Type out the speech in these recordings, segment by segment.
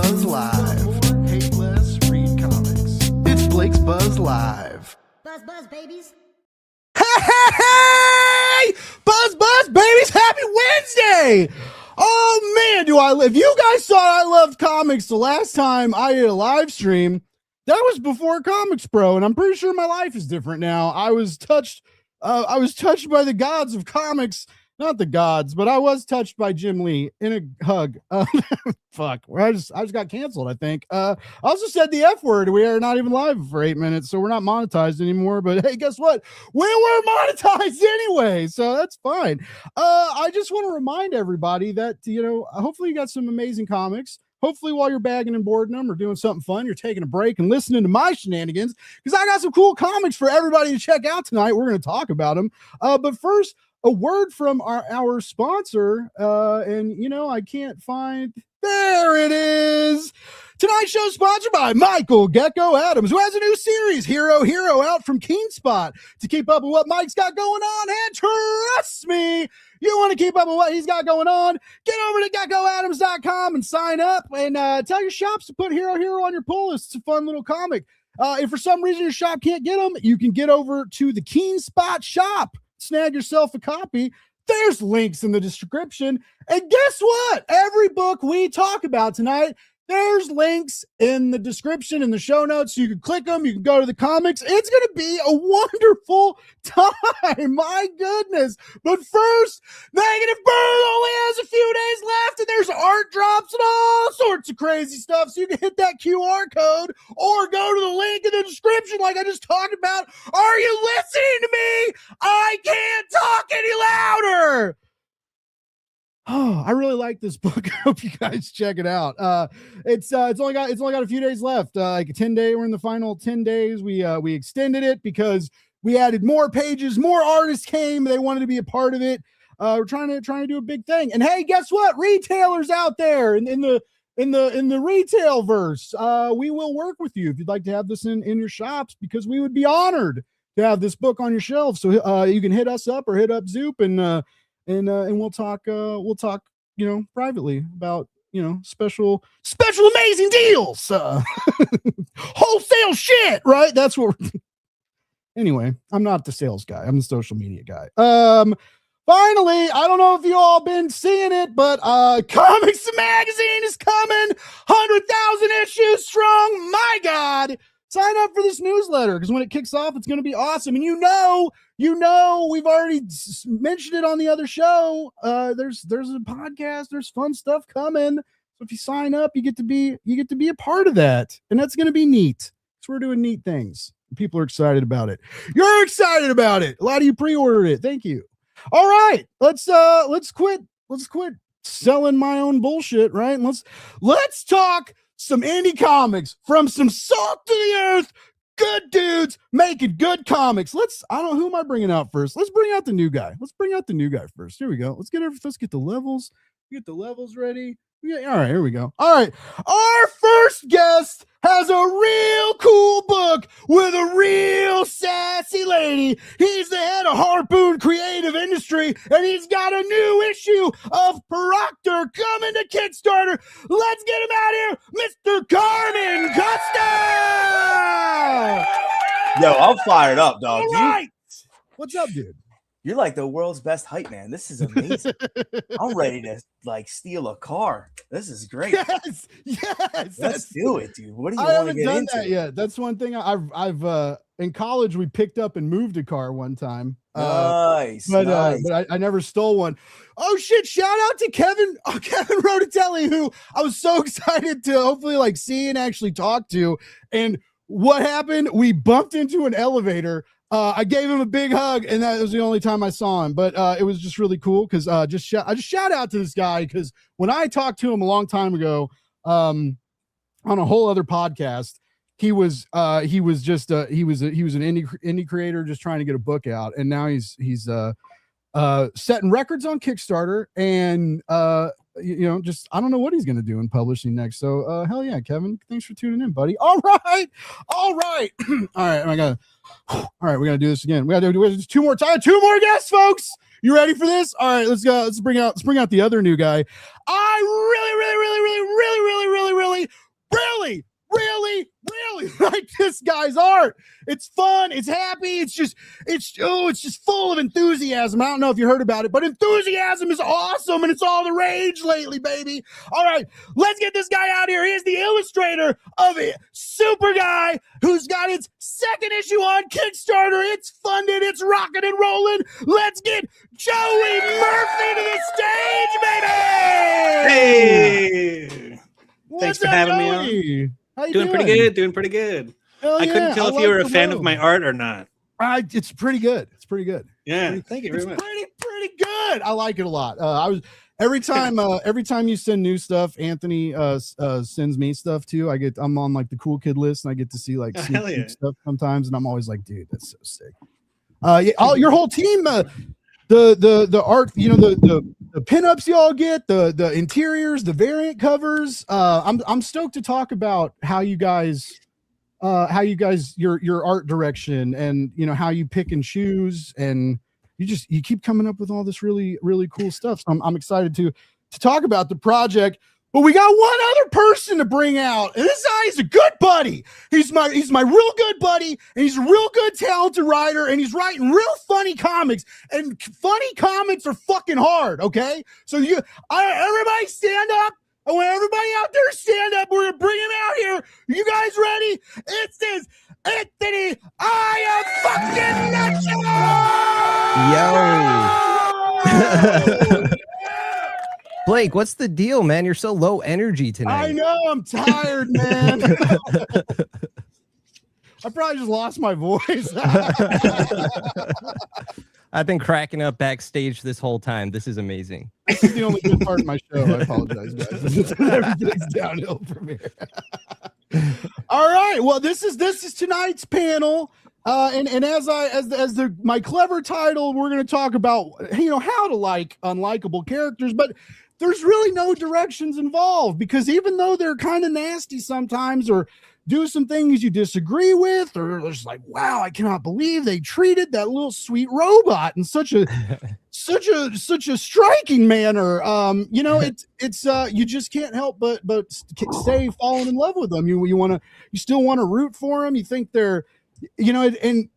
Buzz Live. Hate less, read comics. It's Blake's Buzz Live. Buzz, buzz, babies. Hey! Buzz, babies! Happy Wednesday! Oh man, do I live? You guys thought I loved comics the last time I did a live stream. That was before Comics Pro, and I'm pretty sure my life is different now. I was touched by the gods of comics. Not the gods, but I was touched by Jim Lee in a hug. Fuck. I just got canceled, I think. I also said the F word. We are not even live for 8 minutes, so we're not monetized anymore. But hey, guess what? We were monetized anyway, so that's fine. I just want to remind everybody that, hopefully you got some amazing comics. Hopefully while you're bagging and boarding them or doing something fun, you're taking a break and listening to my shenanigans, because I got some cool comics for everybody to check out tonight. We're going to talk about them. But first, a word from our sponsor, and I can't find, there it is. Tonight's show is sponsored by Michael Gecko Adams, who has a new series, Hero, out from Keenspot. To keep up with what Mike's got going on, and trust me, you want to keep up with what he's got going on, get over to geckoadams.com and sign up, and tell your shops to put Hero on your pull list. It's a fun little comic. If for some reason your shop can't get them, you can get over to the Keenspot shop. Snag yourself a copy. There's links in the description. And guess what? Every book we talk about tonight, there's links in the description, in the show notes. So you can click them. You can go to the comics. It's going to be a wonderful time. My goodness. But first, Negative Bird only has a few days left, and there's art drops and all sorts of crazy stuff. So you can hit that QR code or go to the link in the description like I just talked about. Are you listening to me? I can't talk any louder. Oh, I really like this book. I hope you guys check it out. It's only got a few days left. Like a 10-day. We're in the final 10 days. We extended it because we added more pages. More artists came. They wanted to be a part of it. We're trying to do a big thing. And hey, guess what? Retailers out there in the retail verse, we will work with you if you'd like to have this in your shops, because we would be honored to have this book on your shelf. So you can hit us up or hit up Zoop and we'll talk privately about special amazing deals, wholesale shit, right? That's what anyway, I'm not the sales guy, I'm the social media guy. Finally, I don't know if you all been seeing it, but Comics Magazine is coming, 100,000 issues strong. My God, sign up for this newsletter, because when it kicks off, it's going to be awesome. And we've already mentioned it on the other show. There's a podcast. There's fun stuff coming. So if you sign up, you get to be a part of that, and that's going to be neat. So we're doing neat things. People are excited about it. You're excited about it. A lot of you pre-ordered it. Thank you. All right, let's quit selling my own bullshit, right? And let's talk some indie comics from some salt to the earth, good dudes making good comics. Who am I bringing out first? Let's bring out the new guy. First. Here we go. Let's get the levels. Get the levels ready. Yeah, all right, here we go. All right. Our first guest has a real cool book with a real sassy lady. He's the head of Harpoon Creative Industry, and he's got a new issue of Proctor coming to Kickstarter. Let's get him out here, Mr. Carmen Costa! Yo, I'm fired up, dog. All right. What's up, dude? You're like the world's best hype man. This is amazing. I'm ready to steal a car. This is great. Yes. Let's do it, dude. What do you I want to haven't get done into? that yet. That's one thing I've in college we picked up and moved a car one time. Nice. But I never stole one. Oh shit! Shout out to Kevin Rodatelli, who I was so excited to hopefully see and actually talk to. And what happened? We bumped into an elevator. I gave him a big hug, and that was the only time I saw him. But it was just really cool because I just shout out to this guy, because when I talked to him a long time ago on a whole other podcast, he was an indie creator just trying to get a book out, and now he's setting records on Kickstarter, and just I don't know what he's gonna do in publishing next. So hell yeah, Kevin, thanks for tuning in, buddy. All right. All right, we gotta do this again. We gotta do two more guests, folks. You ready for this? All right, let's go. Let's bring out the other new guy. I really this guy's art. It's fun. It's happy. It's just full of enthusiasm. I don't know if you heard about it, but enthusiasm is awesome, and it's all the rage lately, baby. All right, let's get this guy out here. He's the illustrator of it. Super Guy, who's got its second issue on Kickstarter. It's funded. It's rocking and rolling. Let's get Joey Murphy to the stage, baby. Hey, thanks for having me on. How you doing? Doing pretty good. I couldn't tell if you were a fan of my art or not. It's pretty good. Yeah, thank you very much. Pretty good. I like it a lot. Every time you send new stuff, Anthony sends me stuff too. I'm on like the cool kid list, and I get to see like sneak peek stuff sometimes, and I'm always like, dude, that's so sick. Your whole team, the art, the pinups y'all get, the interiors, the variant covers. I'm stoked to talk about how you guys your art direction, and how you pick and choose, and you keep coming up with all this really, really cool stuff. So I'm excited to talk about the project. But we got one other person to bring out, and this guy is a good buddy. He's my real good buddy, and he's a real good talented writer, and he's writing real funny comics. And funny comics are fucking hard, okay? So everybody stand up. I want everybody out there to stand up. We're gonna bring him out here. You guys ready? It's this Anthony. I am fucking nuts. Yo. Blake, what's the deal, man? You're so low energy tonight. I know, I'm tired, man. I probably just lost my voice. I've been cracking up backstage this whole time. This is amazing. This is the only good part of my show. I apologize, guys. Everything's downhill from here. All right. Well, this is tonight's panel. And as my clever title, we're going to talk about how to like unlikable characters, but there's really no directions involved, because even though they're kind of nasty sometimes, or do some things you disagree with, or there's like, wow, I cannot believe they treated that little sweet robot in such a striking manner. It's you just can't help but stay falling in love with them. You still want to root for them. You think they're, and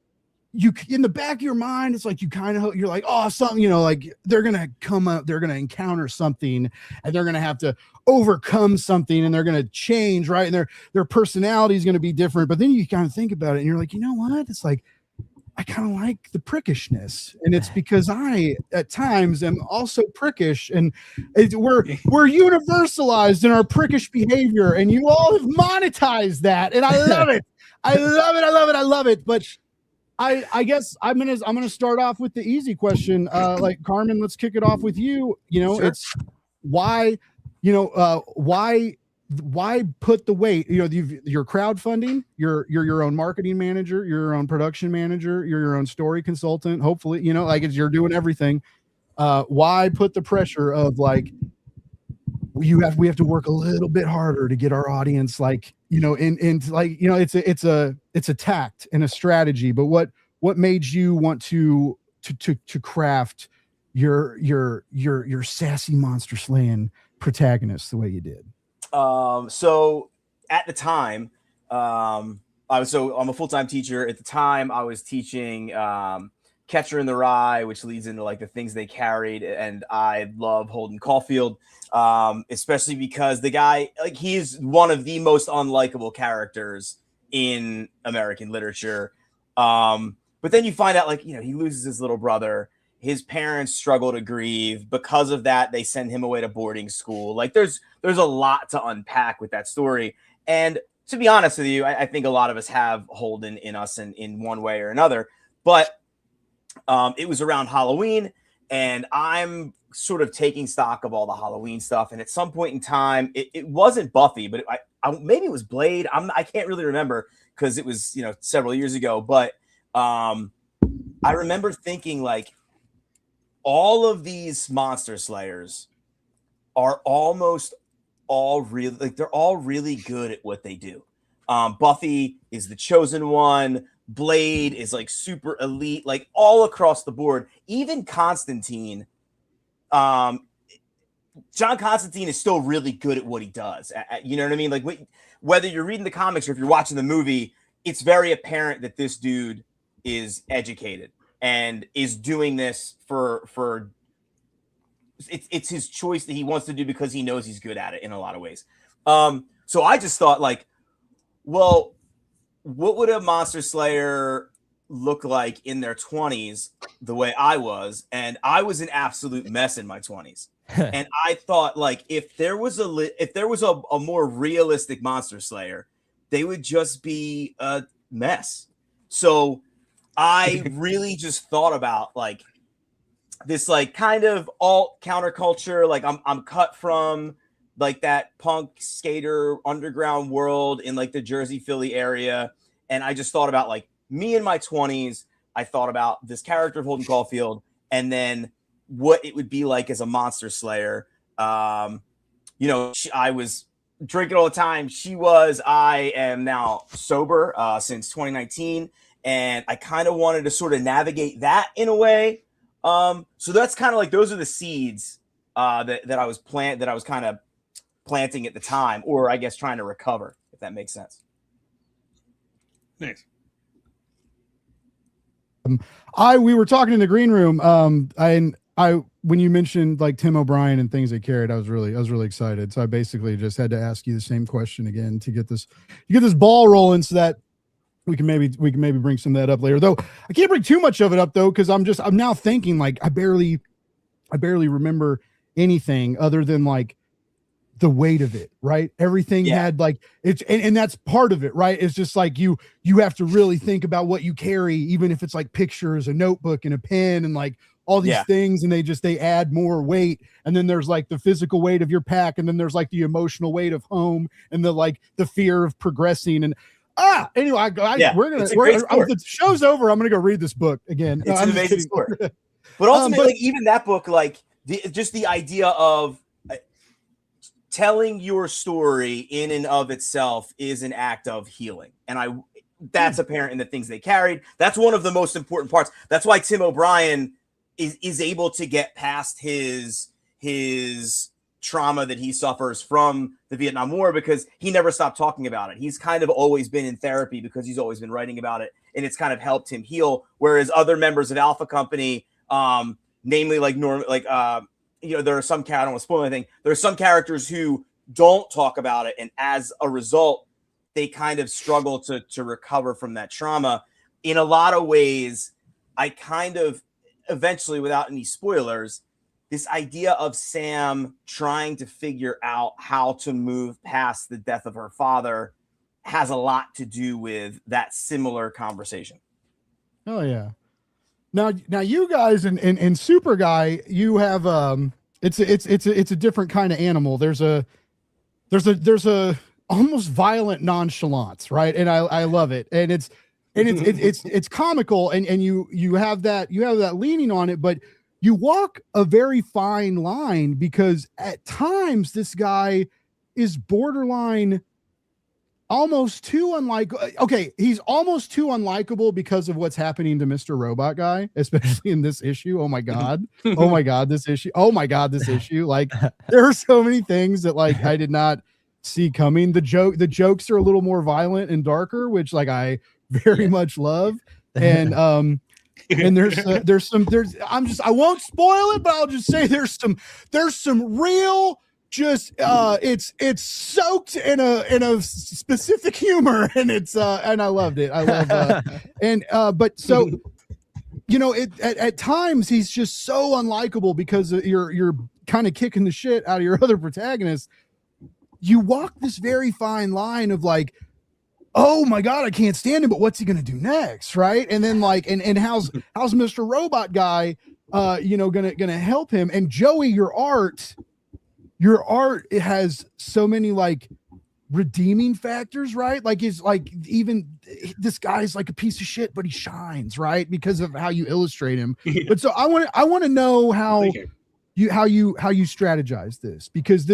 you, in the back of your mind, it's like you're like, oh, something, like they're gonna come up, they're gonna encounter something, and they're gonna have to overcome something, and they're gonna change, right? And their personality is gonna be different. But then you kind of think about it, and you're like, you know what? It's like, I kind of like the prickishness, and it's because I at times am also prickish, and we're universalized in our prickish behavior, and you all have monetized that, and I love it. I love it. But I guess I'm gonna start off with the easy question. Like Carmen, let's kick it off with you. Sure. It's why put the weight? You're crowdfunding. You're your own marketing manager. You're your own production manager. You're your own story consultant. Hopefully, you're doing everything. Why put the pressure of like, we have to work a little bit harder to get our audience, it's a tact and a strategy, but what made you want to craft your sassy monster slaying protagonist the way you did? So at the time, I'm a full-time teacher. At the time I was teaching Catcher in the Rye, which leads into like the things they carried, and I love Holden Caulfield, especially because the guy, like, he's one of the most unlikable characters in American literature. But then you find out, like, he loses his little brother. His parents struggle to grieve. Because of that, they send him away to boarding school. Like, there's a lot to unpack with that story. And to be honest with you, I think a lot of us have Holden in us in one way or another. But it was around Halloween, and I'm sort of taking stock of all the Halloween stuff. And at some point in time, it wasn't Buffy, but maybe it was Blade. I can't really remember, because it was several years ago. But I remember thinking, like, all of these monster slayers are almost all really, like, they're all really good at what they do. Buffy is the chosen one. Blade is like super elite, like all across the board. Even Constantine, John Constantine is still really good at what he does. You know what I mean? Like, whether you're reading the comics or if you're watching the movie, it's very apparent that this dude is educated and is doing this for it's his choice that he wants to do because he knows he's good at it in a lot of ways. So I just thought, like, well, what would a monster slayer look like in their 20s the way I was? And I was an absolute mess in my 20s. And I thought, like, if there was a more realistic monster slayer, they would just be a mess. So I really just thought about, like, this, like, kind of alt counterculture. Like, I'm cut from, like, that punk skater underground world in, like, the Jersey, Philly area. And I just thought about, like, me in my 20s. I thought about this character of Holden Caulfield, and then what it would be like as a monster slayer. I was drinking all the time. I am now sober since 2019. And I kind of wanted to sort of navigate that in a way. So that's kind of like, those are the seeds that I was kind of planting at the time, or I guess trying to recover, if that makes sense. Nice. We were talking in the green room. When you mentioned, like, Tim O'Brien and things they carried, I was really excited. So I basically just had to ask you the same question again to get this ball rolling, so that we can maybe bring some of that up later. Though I can't bring too much of it up, though, because I'm now thinking, like, I barely remember anything other than, like, the weight of it, right? Everything had, like, it's, and that's part of it, right? It's just like you have to really think about what you carry, even if it's like pictures, a notebook, and a pen, and like all these things, and they add more weight. And then there's, like, the physical weight of your pack, and then there's, like, the emotional weight of home, and the fear of progressing. And anyway, the show's over. I'm gonna go read this book again. It's an amazing story. But ultimately, like, even that book, like, just the idea of telling your story in and of itself is an act of healing. And that's apparent in the things they carried. That's one of the most important parts. That's why Tim O'Brien is able to get past his trauma that he suffers from the Vietnam War, because he never stopped talking about it. He's kind of always been in therapy because he's always been writing about it, and it's kind of helped him heal. Whereas other members of Alpha Company, namely, like, there are some, I don't want to spoil anything. There are some characters who don't talk about it, and as a result, they kind of struggle to recover from that trauma. In a lot of ways, I kind of eventually, without any spoilers, this idea of Sam trying to figure out how to move past the death of her father has a lot to do with that similar conversation. Oh yeah. Now you guys in Super Guy, you have it's a different kind of animal. There's a almost violent nonchalance, right? And I love it. And it's comical, and you have that leaning on it, but you walk a very fine line, because at times this guy is borderline almost too unlikable. Okay, he's almost too unlikable because of what's happening to Mr. Robot Guy, especially in this issue. Oh my god. Oh my god, this issue. Oh my god, this issue. Like, there are so many things that, like, I did not see coming. The jokes are a little more violent and darker, which, like, I very much love. And and I won't spoil it, but I'll just say there's some real, just it's soaked in a specific humor, and it's and I loved it. I love but so, at times he's just so unlikable because you're kind of kicking the shit out of your other protagonists. You walk this very fine line of, like, oh my god, I can't stand him, but what's he gonna do next, right? And then, like, and how's Mr. Robot Guy gonna help him? And Joey, your art, it has so many, like, redeeming factors, right? Like, it's like, even this guy's like a piece of shit, but he shines, right, because of how you illustrate him. But so I want to know how you strategize this, because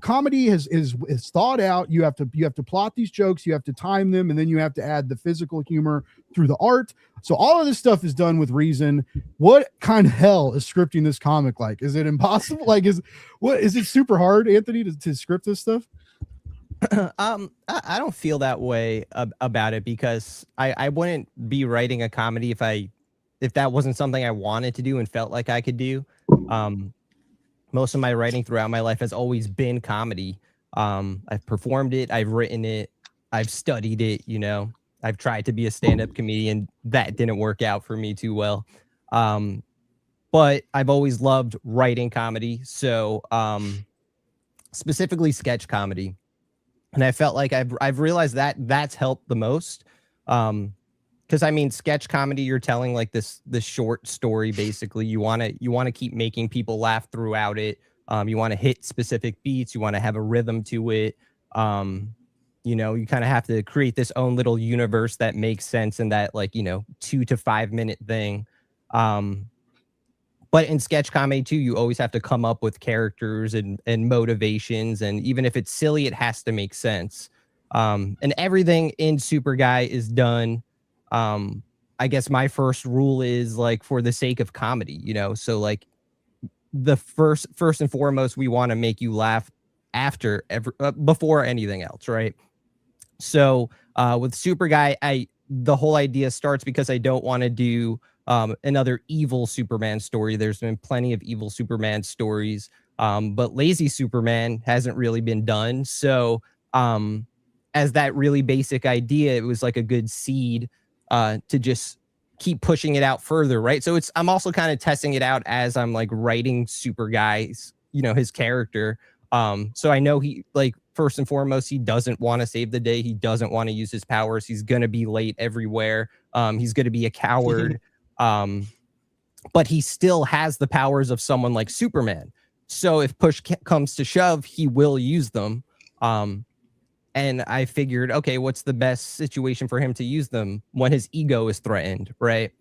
comedy is thought out. You have to plot these jokes, you have to time them, and then you have to add the physical humor through the art. So all of this stuff is done with reason. What kind of hell is scripting this comic like? Is it impossible? Like, is it super hard, Anthony, to script this stuff? I don't feel that way about it because I wouldn't be writing a comedy if that wasn't something I wanted to do and felt like I could do. Most of my writing throughout my life has always been comedy. I've performed it, I've written it, I've studied it, you know. I've tried to be a stand-up comedian. That didn't work out for me too well. But I've always loved writing comedy. So specifically sketch comedy. And I felt like I've realized that that's helped the most. Because I mean, sketch comedy, you're telling like this short story. Basically, you want to keep making people laugh throughout it. You want to hit specific beats. You want to have a rhythm to it. You know, you kind of have to create this own little universe that makes sense in that, like, you know, 2 to 5 minute thing. But in sketch comedy too, you always have to come up with characters and motivations, and even if it's silly, it has to make sense. And everything in Super Guy is done. I guess my first rule is like for the sake of comedy, you know. So like the first and foremost, we want to make you laugh before anything else, right? So with Super Guy, the whole idea starts because I don't want to do another evil Superman story. There's been plenty of evil Superman stories, but lazy Superman hasn't really been done. So as that really basic idea, it was like a good seed to just keep pushing it out further, right? So I'm also kind of testing it out as I'm like writing Super Guy's, you know, his character. So I know he, like, first and foremost, he doesn't want to save the day. He doesn't want to use his powers. He's going to be late everywhere. He's going to be a coward. But he still has the powers of someone like Superman. So if push comes to shove, he will use them. And I figured, okay, what's the best situation for him to use them when his ego is threatened, right?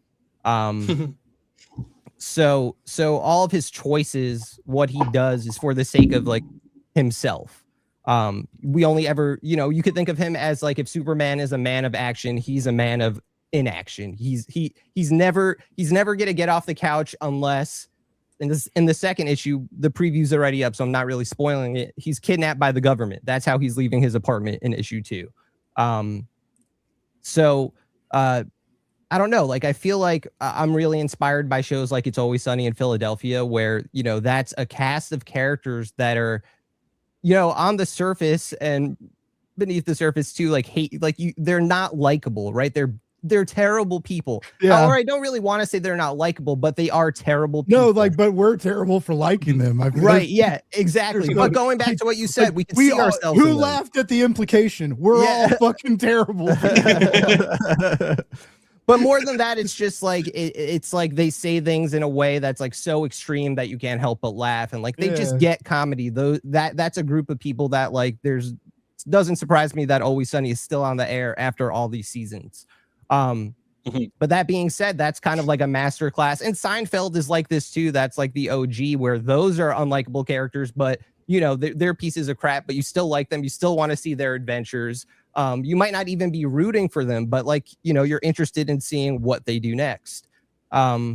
So all of his choices, what he does is for the sake of like himself. We only ever, you know, you could think of him as like, if Superman is a man of action, he's a man of inaction. He's never gonna get off the couch unless in the second issue, the preview's already up, so I'm not really spoiling it. He's kidnapped by the government. That's how he's leaving his apartment in issue 2. I don't know. Like, I feel like I'm really inspired by shows like It's Always Sunny in Philadelphia, where, you know, that's a cast of characters that are, you know, on the surface and beneath the surface too, like they're not likable, right? They're terrible people. Yeah. Or I don't really want to say they're not likable, but they are terrible people. No, like, but we're terrible for liking them. Right. Yeah, exactly. But going back to what you said, we can see ourselves. Who laughed at the implication? We're all fucking terrible. But more than that, it's just like it's like they say things in a way that's like so extreme that you can't help but laugh, and like they just get comedy. That's a group of people that, like, doesn't surprise me that Always Sunny is still on the air after all these seasons. But that being said, that's kind of like a master class, and Seinfeld is like this too. That's like the OG, where those are unlikable characters, but you know, they're pieces of crap, but you still like them. You still want to see their adventures. You might not even be rooting for them, but like, you know, you're interested in seeing what they do next.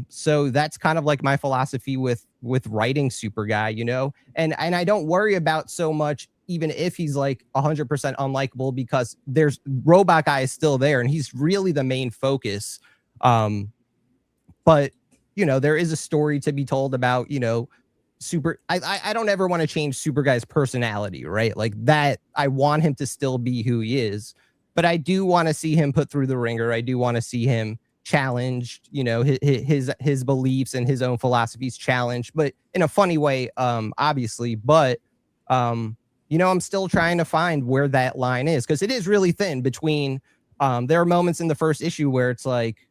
So that's kind of like my philosophy with writing Super Guy, you know, and I don't worry about so much, even if he's like 100% unlikable, because there's Robot Guy is still there and he's really the main focus. But you know, there is a story to be told about, you know, I don't ever want to change Super Guy's personality, right? Like that, I want him to still be who he is, but I do want to see him put through the ringer. I do want to see him challenged, you know, his beliefs and his own philosophies challenged, but in a funny way, obviously. But you know, I'm still trying to find where that line is, because it is really thin between there are moments in the first issue where it's like,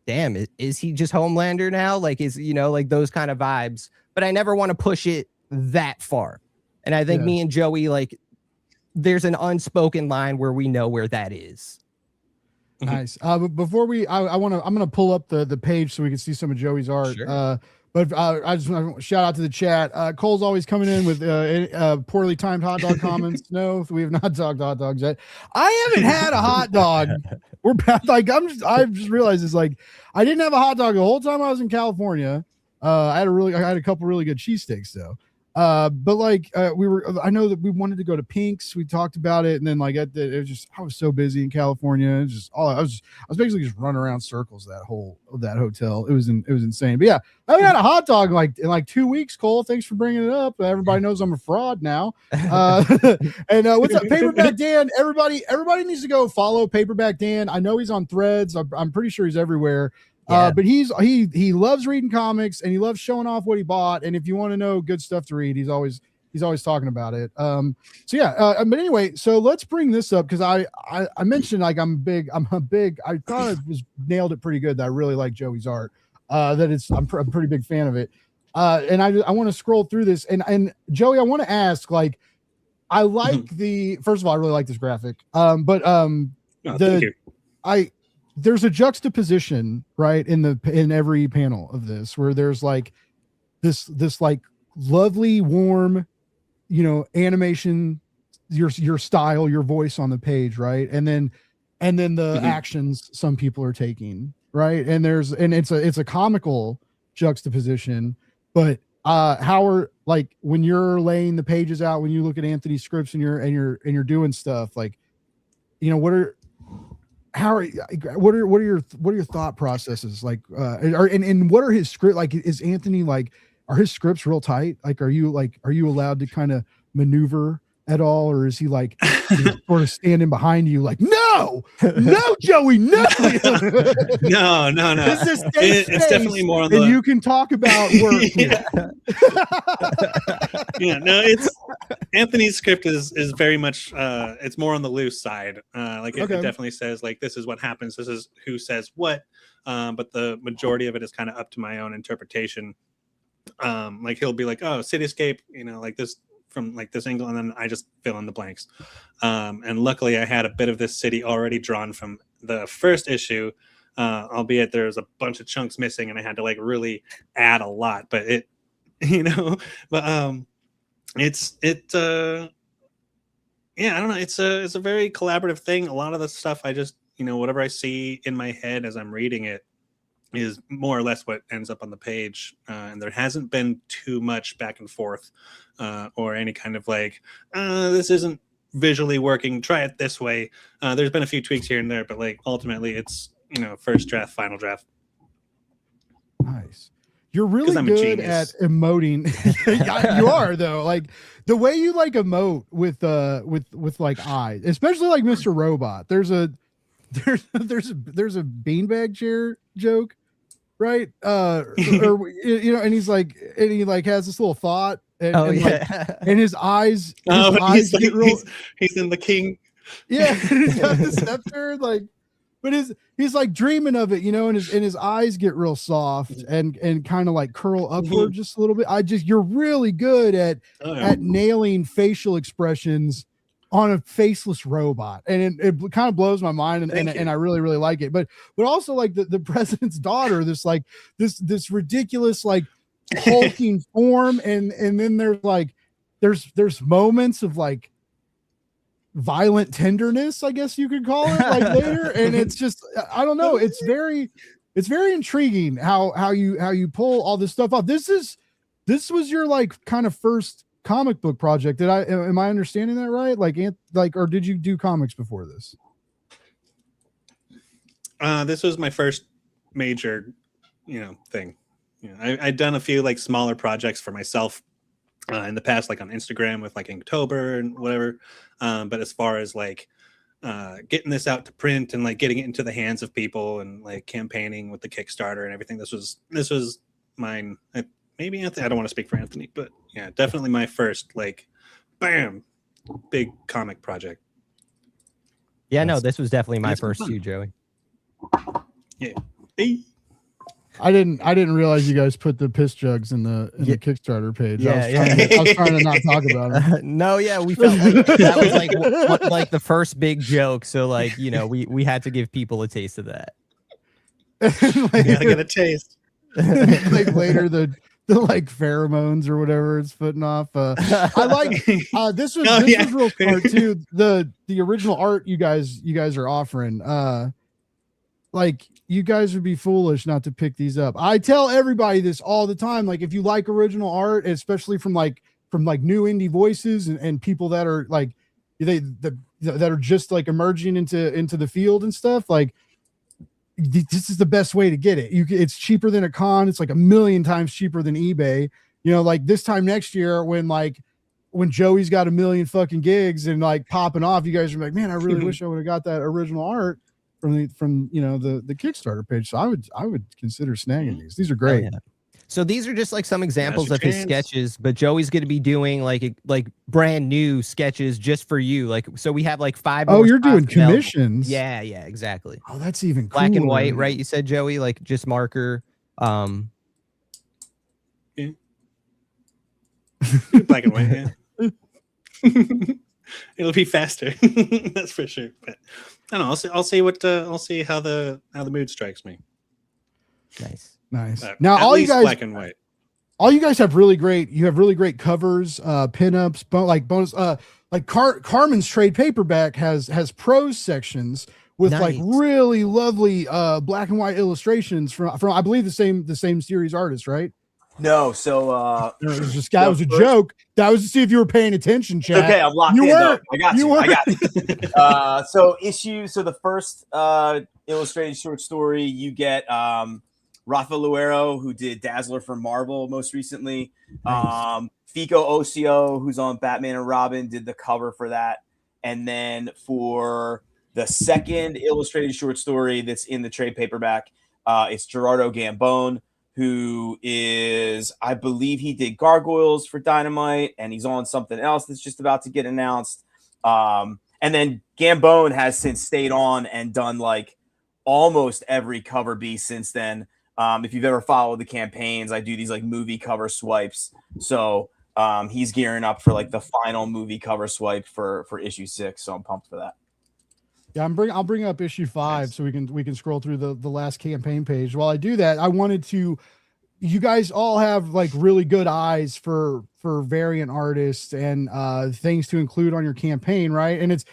damn, is he just Homelander now? Like, is, you know, like those kind of vibes. But I never want to push it that far. And I think me and Joey, like, there's an unspoken line where we know where that is. Nice. But before I'm going to pull up the page so we can see some of Joey's art. Sure. But I just want to shout out to the chat. Cole's always coming in with poorly timed hot dog comments. No, we have not talked hot dogs yet. I haven't had a hot dog. We're like, I've just realized it's like, I didn't have a hot dog the whole time I was in California. I had a couple really good cheesesteaks though. But like I know that we wanted to go to Pink's. We talked about it, and then like it was just I was so busy in California. It was just I was basically just running around circles that hotel. It was insane. But yeah, I haven't had a hot dog in like 2 weeks. Cole, thanks for bringing it up. Everybody knows I'm a fraud now. And what's up, Paperback Dan? Everybody needs to go follow Paperback Dan. I know he's on Threads. I'm pretty sure he's everywhere. Yeah. But he loves reading comics and he loves showing off what he bought. And if you want to know good stuff to read, he's always talking about it. So yeah. But anyway, so let's bring this up because I mentioned like I thought I was nailed it pretty good. That I really like Joey's art. I'm a pretty big fan of it. And I want to scroll through this and Joey, I want to ask like I like first of all I really like this graphic. There's a juxtaposition, right, in every panel of this where there's like this like lovely, warm, animation, your style, your voice on the page, right, and then the actions some people are taking, right, and it's a comical juxtaposition, but how are like when you're laying the pages out, when you look at Anthony's scripts and you're doing stuff like, what are your thought processes like and what are his script like? Is Anthony like, are his scripts real tight? Like are you allowed to kind of maneuver at all, or is he like sort of standing behind you like no Joey, no no it's definitely more on the and you can talk about work. It's Anthony's script is very much it's more on the loose side. It definitely says like this is what happens, this is who says what, but the majority of it is kind of up to my own interpretation. Like he'll be like, oh, cityscape, like this from like this angle, and then I just fill in the blanks. And luckily I had a bit of this city already drawn from the first issue, albeit there's a bunch of chunks missing and I had to like really add a lot, but it's I don't know, it's a very collaborative thing. A lot of the stuff I just whatever I see in my head as I'm reading it is more or less what ends up on the page, and there hasn't been too much back and forth or any kind of like this isn't visually working, try it this way. There's been a few tweaks here and there, but like ultimately it's first draft, final draft. Nice. You're really good at emoting. You are though. Like the way you like emote with like eyes, especially like Mr. Robot. There's a beanbag chair joke, right? And he's like, and he like has this little thought, and his eyes, he's in the king. Yeah, he's got the scepter, like, but he's like dreaming of it, and his eyes get real soft and kind of like curl upward just a little bit. You're really good at nailing facial expressions on a faceless robot, and it kind of blows my mind, and I really really like it. But also like the president's daughter, this ridiculous like hulking form, and then there's moments of like violent tenderness, I guess you could call it, like later, and it's just I don't know, it's very intriguing how you pull all this stuff off. This was your like kind of first comic book project. Am I understanding that right? Or did you do comics before this? This was my first major, thing. I'd done a few like smaller projects for myself in the past, like on Instagram with like Inktober and whatever. But as far as like getting this out to print and like getting it into the hands of people and like campaigning with the Kickstarter and everything, this was mine. Maybe Anthony, I don't want to speak for Anthony, but yeah, definitely my first like bam big comic project. Yeah, no, this was definitely my first too, Joey. Yeah. Hey. I didn't realize you guys put the piss jugs in the Kickstarter page. I was trying to not talk about it. No, yeah, we felt like that was like the first big joke. So like, we had to give people a taste of that. Gotta get a taste. Like later the like pheromones or whatever it's putting off. I like this was real smart too. The original art you guys are offering. Like you guys would be foolish not to pick these up. I tell everybody this all the time. Like if you like original art, especially from like like new indie voices and people that are like that are just like emerging into the field and stuff. Like this is the best way to get it. It's cheaper than a con. It's like 1,000,000 times cheaper than eBay. You know, like this time next year when Joey's got 1,000,000 fucking gigs and like popping off, you guys are like, man, I really wish I would have got that original art from the Kickstarter page. So I would consider snagging these. These are great. Oh, yeah. So these are just like some examples of his sketches, but Joey's going to be doing like brand new sketches just for you. Like, so we have like 5 more. Oh, you're doing commissions. Yeah, exactly. Oh, that's even black cooler. and white, right? You said, Joey, like just marker. Yeah. Black and white, yeah. It'll be faster. That's for sure. But I don't know. I'll see how the mood strikes me. Nice. Now all you guys black and white. All you guys have really great covers, pinups, bonus like Carmen's trade paperback has prose sections with like really lovely black and white illustrations from I believe the same series artist, right? No, so it was just that was a joke. That was to see if you were paying attention, chat. Okay, I'm locked in. Though. I got you. So the first illustrated short story, you get Rafa Luero, who did Dazzler for Marvel most recently. Nice. Fico Ocio, who's on Batman and Robin, did the cover for that. And then for the second illustrated short story that's in the trade paperback, it's Gerardo Gambone, who is, I believe he did Gargoyles for Dynamite, and he's on something else that's just about to get announced. And then Gambone has since stayed on and done like almost every cover B since then. If you've ever followed the campaigns, I do these like movie cover swipes. So he's gearing up for like the final movie cover swipe for issue 6. So I'm pumped for that. Yeah, I'll bring up issue 5 so we can scroll through the last campaign page. While I do that, I wanted to. You guys all have like really good eyes for variant artists and things to include on your campaign, right? And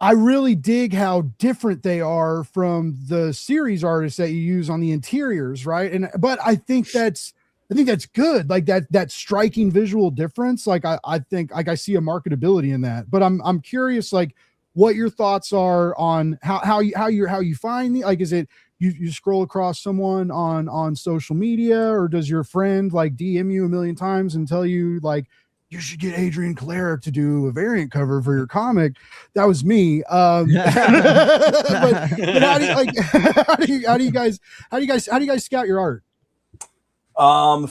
I really dig how different they are from the series artists that you use on the interiors, right? But I think that's good. Like that striking visual difference. Like I think like I see a marketability in that. But I'm curious, like what your thoughts are on how you find the, like, is it you scroll across someone on social media, or does your friend like DM you 1,000,000 times and tell you like you should get Adrian Calera to do a variant cover for your comic? That was me. But how do you guys scout your art?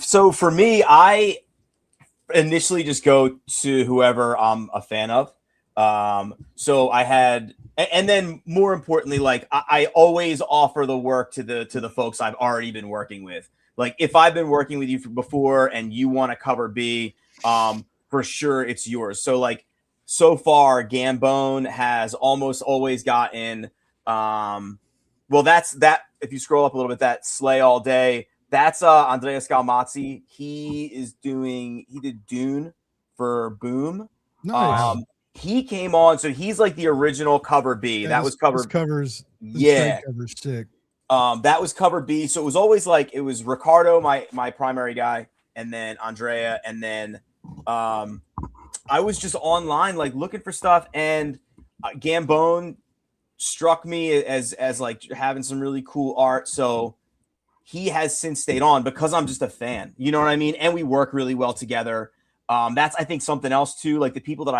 So for me, I initially just go to whoever I'm a fan of. So I had, and then more importantly, like I always offer the work to the folks I've already been working with. Like if I've been working with you before and you want to cover B, for sure it's yours. So like so far, Gambone has almost always gotten, well, that's that. If you scroll up a little bit, that Slay All Day, that's Andrea Scalmazzi. He did Dune for Boom. Nice. He came on, so he's like the original cover B. Yeah, that was cover covers. Yeah, covers sick. That was cover B. So it was always like it was Ricardo, my primary guy, and then Andrea, and then I was just online like looking for stuff, and Gambone struck me as like having some really cool art. So he has since stayed on because I'm just a fan. You know what I mean? And we work really well together. That's I think something else too. Like the people that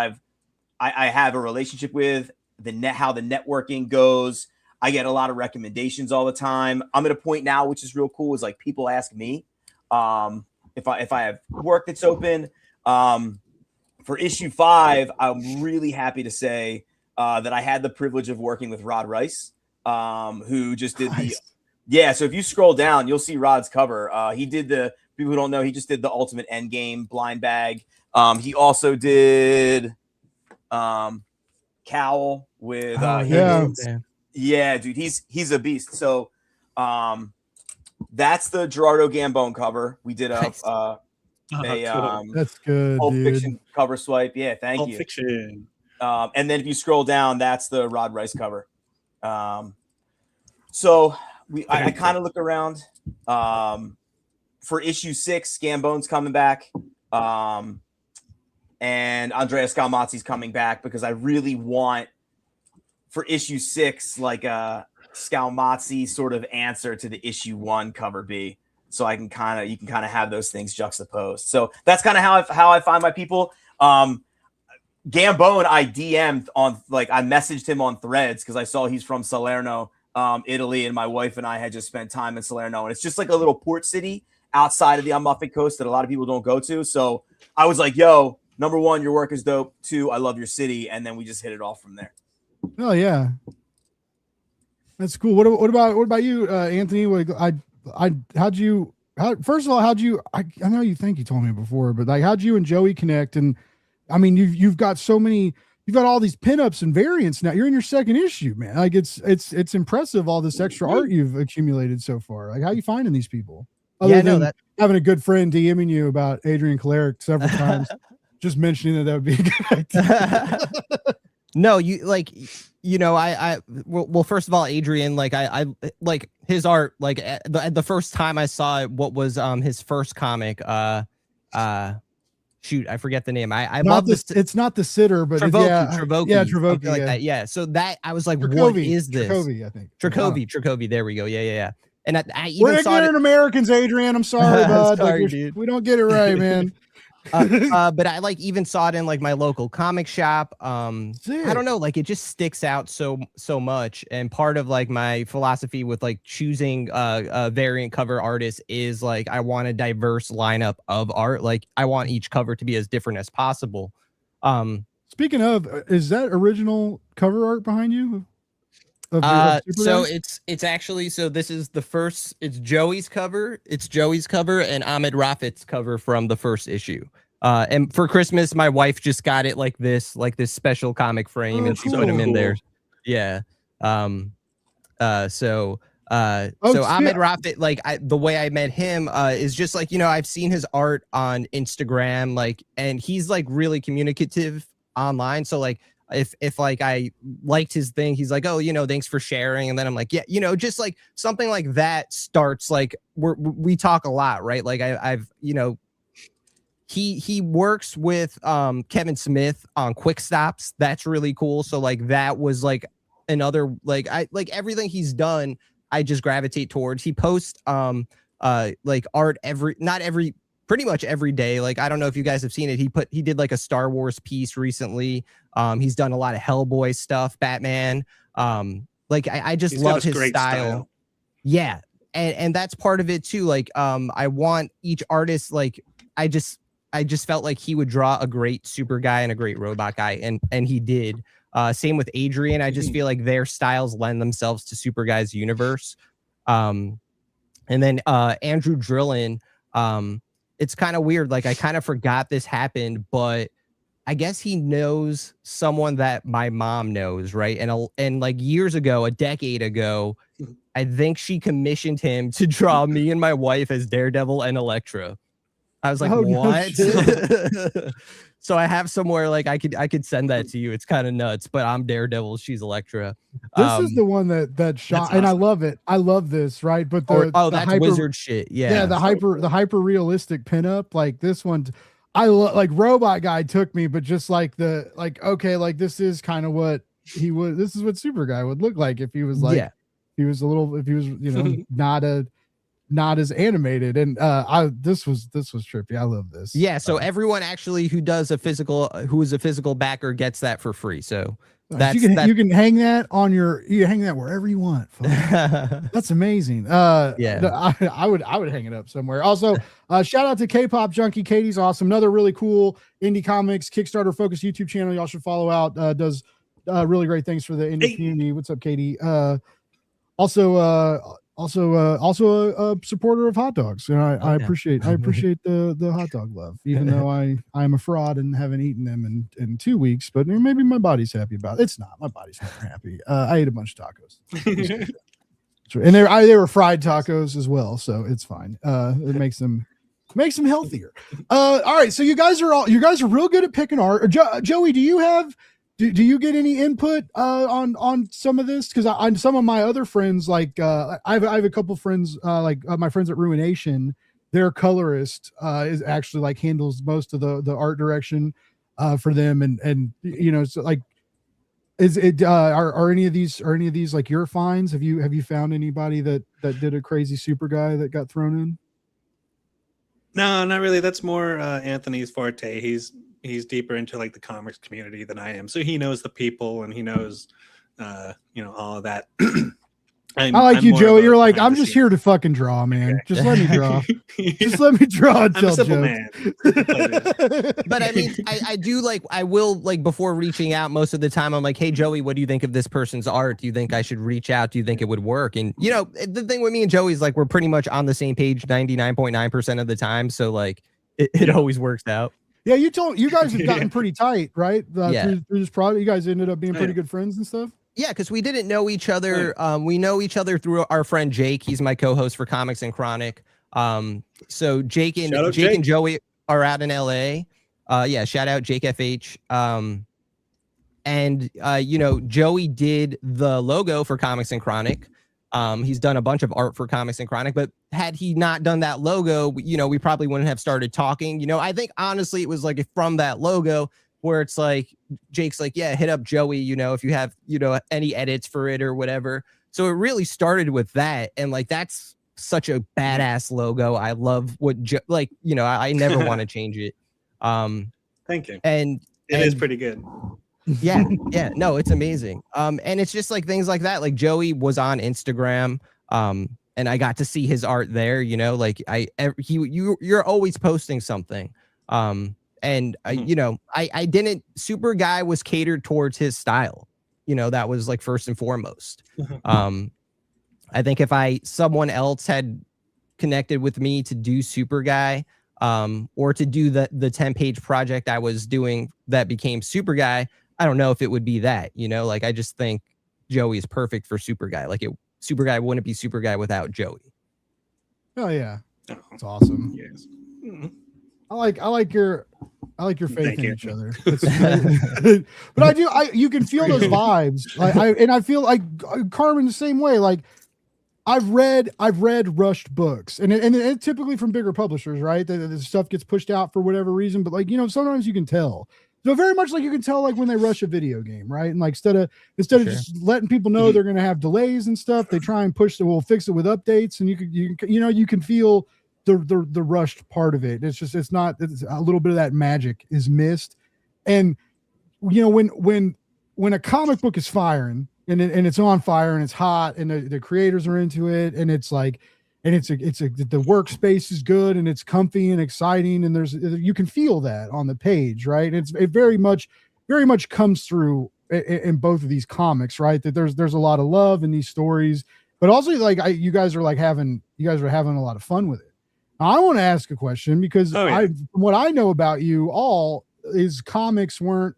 I have a relationship with, how the networking goes. I get a lot of recommendations all the time. I'm at a point now, which is real cool, is like people ask me if I have work that's open. For issue 5, I'm really happy to say that I had the privilege of working with Rod Rice, who just did so if you scroll down, you'll see Rod's cover. He did people who don't know, he just did the Ultimate Endgame blind bag. He also did Cowl with yeah, dude, he's a beast. So that's the Gerardo Gambone cover. We did cool. That's good, Pulp dude. Fiction cover swipe. Yeah, thank Pulp you. Fiction. And then if you scroll down, that's the Rod Rice cover. So I kind of look around. For issue 6, Gambone's coming back. and Andrea Scalmazzi's coming back because I really want for issue 6 like a Scalmazzi sort of answer to the issue 1 cover B. So you can kind of have those things juxtaposed. So that's kind of how I find my people. Gambone, I DM'd on, like, I messaged him on Threads because I saw he's from Salerno, Italy, and my wife and I had just spent time in Salerno, and it's just like a little port city outside of the Amalfi Coast that a lot of people don't go to. So I was like, "Yo, number 1, your work is dope. 2, I love your city," and then we just hit it off from there. Oh yeah, that's cool. What about you, Anthony? First of all, I know you think you told me before, but like, how'd you and Joey connect? And I mean, you've got all these pinups and variants now. You're in your 2nd issue, man. Like, it's impressive, all this extra art you've accumulated so far. Like, how you finding these people? Other than having a good friend DMing you about Adrian Cleric several times, just mentioning that would be a good idea. No, well, first of all, Adrian, like, I like his art. Like, the first time I saw it, what was his first comic? Shoot, I forget the name. I love this. It's not the Sitter, but Travoki, like that. Yeah. So that I was like, Trakovi, what is this? Trakovi, I think. Trakovi. There we go. Yeah. And I even we're ignorant Americans, Adrian. I'm sorry, bud. Sorry, dude. We don't get it right, man. But I like even saw it in like my local comic shop. I don't know, like, it just sticks out so much. And part of like my philosophy with like choosing a variant cover artist is like, I want a diverse lineup of art. Like, I want each cover to be as different as possible. Speaking of, is that original cover art behind you? So it's actually, so this is the first, it's Joey's cover and Ahmed Rafit's cover from the first issue. And for Christmas, my wife just got it like this special comic frame, and she put them in there. Yeah. So Ahmed Rafit, like, the way I met him is just like, I've seen his art on Instagram, like, and he's like really communicative online. So like, if like I liked his thing, he's like, "Oh, thanks for sharing." And then I'm like, "Yeah, just like something like that starts like we talk a lot, right?" Like I've he works with Kevin Smith on Quick Stops. That's really cool. So like that was like another, like, I like everything he's done, I just gravitate towards. He posts like art pretty much every day. Like, I don't know if you guys have seen it. He did like a Star Wars piece recently. He's done a lot of Hellboy stuff, Batman. Like, I just love his style. Yeah. And that's part of it too. Like, I want each artist, like, I just felt like he would draw a great super guy and a great robot guy. And he did. Same with Adrian. I just feel like their styles lend themselves to super guy's universe. And then Andrew Drillin, it's kind of weird. Like, I kind of forgot this happened, but I guess he knows someone that my mom knows, right? And like years ago, a decade ago, I think she commissioned him to draw me and my wife as Daredevil and Elektra. I was like, what? No. So I have somewhere, like, I could send that to you. It's kind of nuts, but I'm Daredevil, she's Elektra. This is the one that shot, awesome. And I love it. I love this, right? But that's wizard shit. Yeah, the hyper realistic pinup, like this one. I love, like, Robot Guy took me, but just like okay, like, this is kind of what he would. This is what Super Guy would look like if he was like, he was not as animated. And this was trippy. I love this. Yeah. So everyone actually who is a physical backer gets that for free. So you can hang that on you hang that wherever you want. That's amazing. Yeah. I would hang it up somewhere. Also, shout out to K-pop junkie. Katie's awesome. Another really cool indie comics Kickstarter focused YouTube channel y'all should follow out. Does really great things for the indie community. What's up, Katie? Also a supporter of hot dogs. And I appreciate the hot dog love, even though I'm a fraud and haven't eaten them in 2 weeks, but maybe my body's happy about it. It's not. My body's never happy. I ate a bunch of tacos. And they were fried tacos as well, so it's fine. It makes them healthier. All right, so you guys are real good at picking art. Joey, do you get any input on some of this? Because on some of my other friends, like I have a couple friends, my friends at Ruination, their colorist is actually like handles most of the art direction. for them, and you know, so like, is it are any of these like your finds? Have you found anybody that did a crazy super guy that got thrown in? No, not really. That's more Anthony's forte. He's deeper into like the comics community than I am, so he knows the people and he knows all of that. I like you, Joey. You're like, I'm just here to fucking draw, man. Okay. Just let me draw. Just let me draw and tell jokes. Man. But I mean, I do like, I will like before reaching out most of the time, I'm like, hey, Joey, what do you think of this person's art? Do you think I should reach out? Do you think it would work? And, you know, the thing with me and Joey is like, we're pretty much on the same page 99.9% of the time. So like, it always works out. Yeah, you guys have gotten pretty tight, right? Through this product, you guys ended up being pretty good friends and stuff. Yeah, because we didn't know each other. We know each other through our friend Jake. He's my co-host for Comics and Chronic. So Jake and Joey are out in LA. Yeah, shout out Jake FH. And Joey did the logo for Comics and Chronic. He's done a bunch of art for Comics and Chronic, but had he not done that logo, we probably wouldn't have started talking. I think honestly it was like from that logo where it's like Jake's like, yeah, hit up Joey, if you have, any edits for it or whatever. So it really started with that. And like, that's such a badass logo. I love what, I never want to change it. Thank you. And it is pretty good. Yeah. No, it's amazing. And it's just like things like that. Like Joey was on Instagram. And I got to see his art there, like you're always posting something. And I didn't, Super Guy was catered towards his style. That was like first and foremost. I think if someone else had connected with me to do Super Guy, or to do the 10-page project I was doing that became Super Guy, I don't know if it would be that, like, I just think Joey is perfect for Super Guy. Like Super Guy wouldn't be Super Guy without Joey. Oh yeah. It's awesome. Yes. I like your faith in each other. But you can feel those vibes. I feel like Carmen the same way. Like I've read rushed books and typically from bigger publishers, right? The stuff gets pushed out for whatever reason, but like, sometimes you can tell. So very much like you can tell like when they rush a video game, right? And like instead of just letting people know they're going to have delays and stuff, they try and we'll fix it with updates, and you can feel the rushed part of it. It's a little bit of that magic is missed. And when a comic book is firing and it's on fire and it's hot and the creators are into it and it's like, and the workspace is good and it's comfy and exciting and you can feel that on the page, right? It very much comes through in both of these comics, right? That there's a lot of love in these stories, but also like you guys are having a lot of fun with it. I want to ask a question because what I know about you all is comics weren't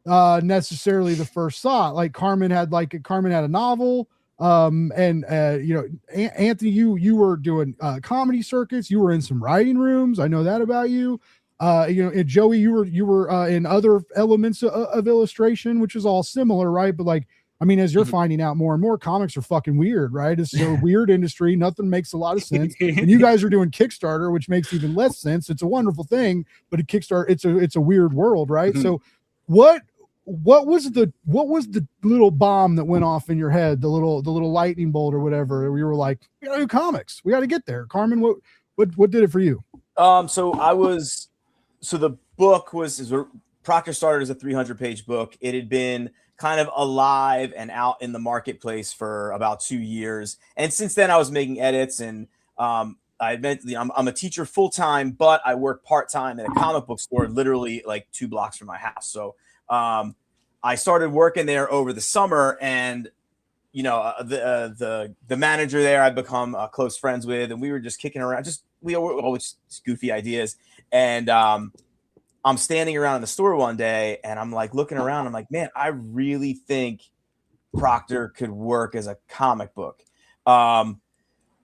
necessarily the first thought. Like Carmen had a novel, and Anthony, you were doing comedy circuits. You were in some writing rooms. I know that about you. And Joey, you were in other elements of illustration, which is all similar, right? But like, I mean, as you're finding out more and more, comics are fucking weird, right? It's a weird industry. Nothing makes a lot of sense. And you guys are doing Kickstarter, which makes even less sense. It's a wonderful thing, but it's a weird world, right? Mm-hmm. So what was the little bomb that went off in your head, the little lightning bolt or whatever, where you were like, we gotta do comics. We gotta get there. Carmen, what did it for you? So the book was Proctor started as a 300-page book. It had been kind of alive and out in the marketplace for about 2 years. And since then I was making edits and I'm a teacher full-time, but I work part-time at a comic book store, literally like 2 blocks from my house. So I started working there over the summer, and the manager there I've become close friends with, and we were just kicking around. We always goofy ideas, and I'm standing around in the store one day and I'm like looking around. I'm like, man, I really think Proctor could work as a comic book.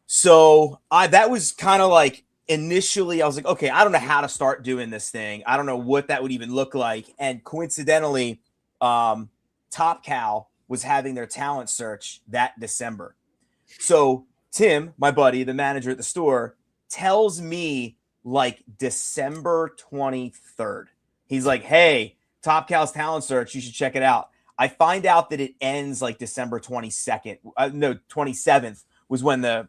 So that was kind of like initially I was like, okay, I don't know how to start doing this thing. I don't know what that would even look like. And coincidentally, Top Cow was having their talent search that December. So Tim, my buddy, the manager at the store, tells me like December 23rd. He's like, hey, Top Cow's talent search, you should check it out. I find out that it ends like December 22nd. No, 27th was when the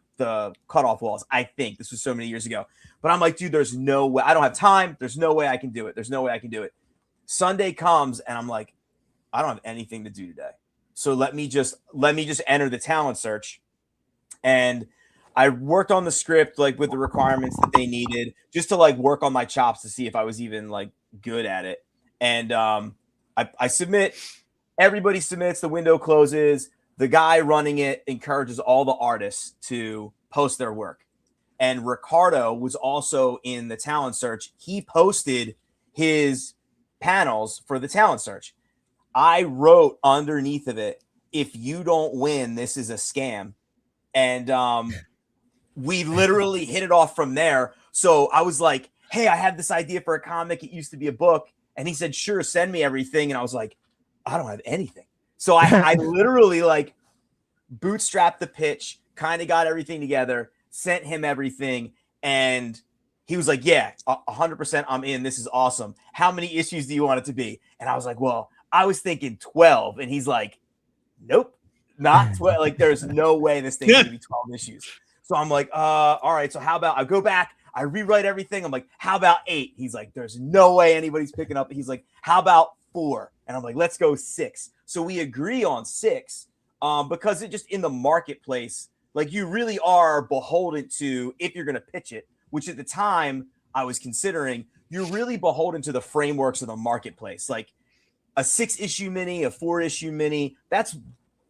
cutoff was. I think this was so many years ago. But I'm like, dude, there's no way. I don't have time. There's no way I can do it. There's no way I can do it. Sunday comes and I'm like, I don't have anything to do today. So let me just enter the talent search. And I worked on the script like with the requirements that they needed, just to like work on my chops to see if I was even like good at it. And I submit. Everybody submits. The window closes. The guy running it encourages all the artists to post their work. And Ricardo was also in the talent search. He posted his panels for the talent search. I wrote underneath of it, if you don't win, this is a scam. And we literally hit it off from there. So I was like, hey, I have this idea for a comic. It used to be a book. And he said, sure, send me everything. And I was like, I don't have anything. So I literally like bootstrapped the pitch, kind of got everything together, sent him everything. And he was like, yeah, 100% I'm in. This is awesome. How many issues do you want it to be? And I was like, well, I was thinking 12. And he's like, nope, not 12. Like, there's no way this thing's going to be 12 issues. So I'm like, all right. So how about I go back, I rewrite everything. I'm like, how about 8? He's like, there's no way anybody's picking up. He's like, how about 4? And I'm like, let's go 6. So we agree on 6 because it just in the marketplace, like you really are beholden to, if you're going to pitch it, which at the time I was considering, you're really beholden to the frameworks of the marketplace. Like a 6-issue mini, a 4-issue mini, that's,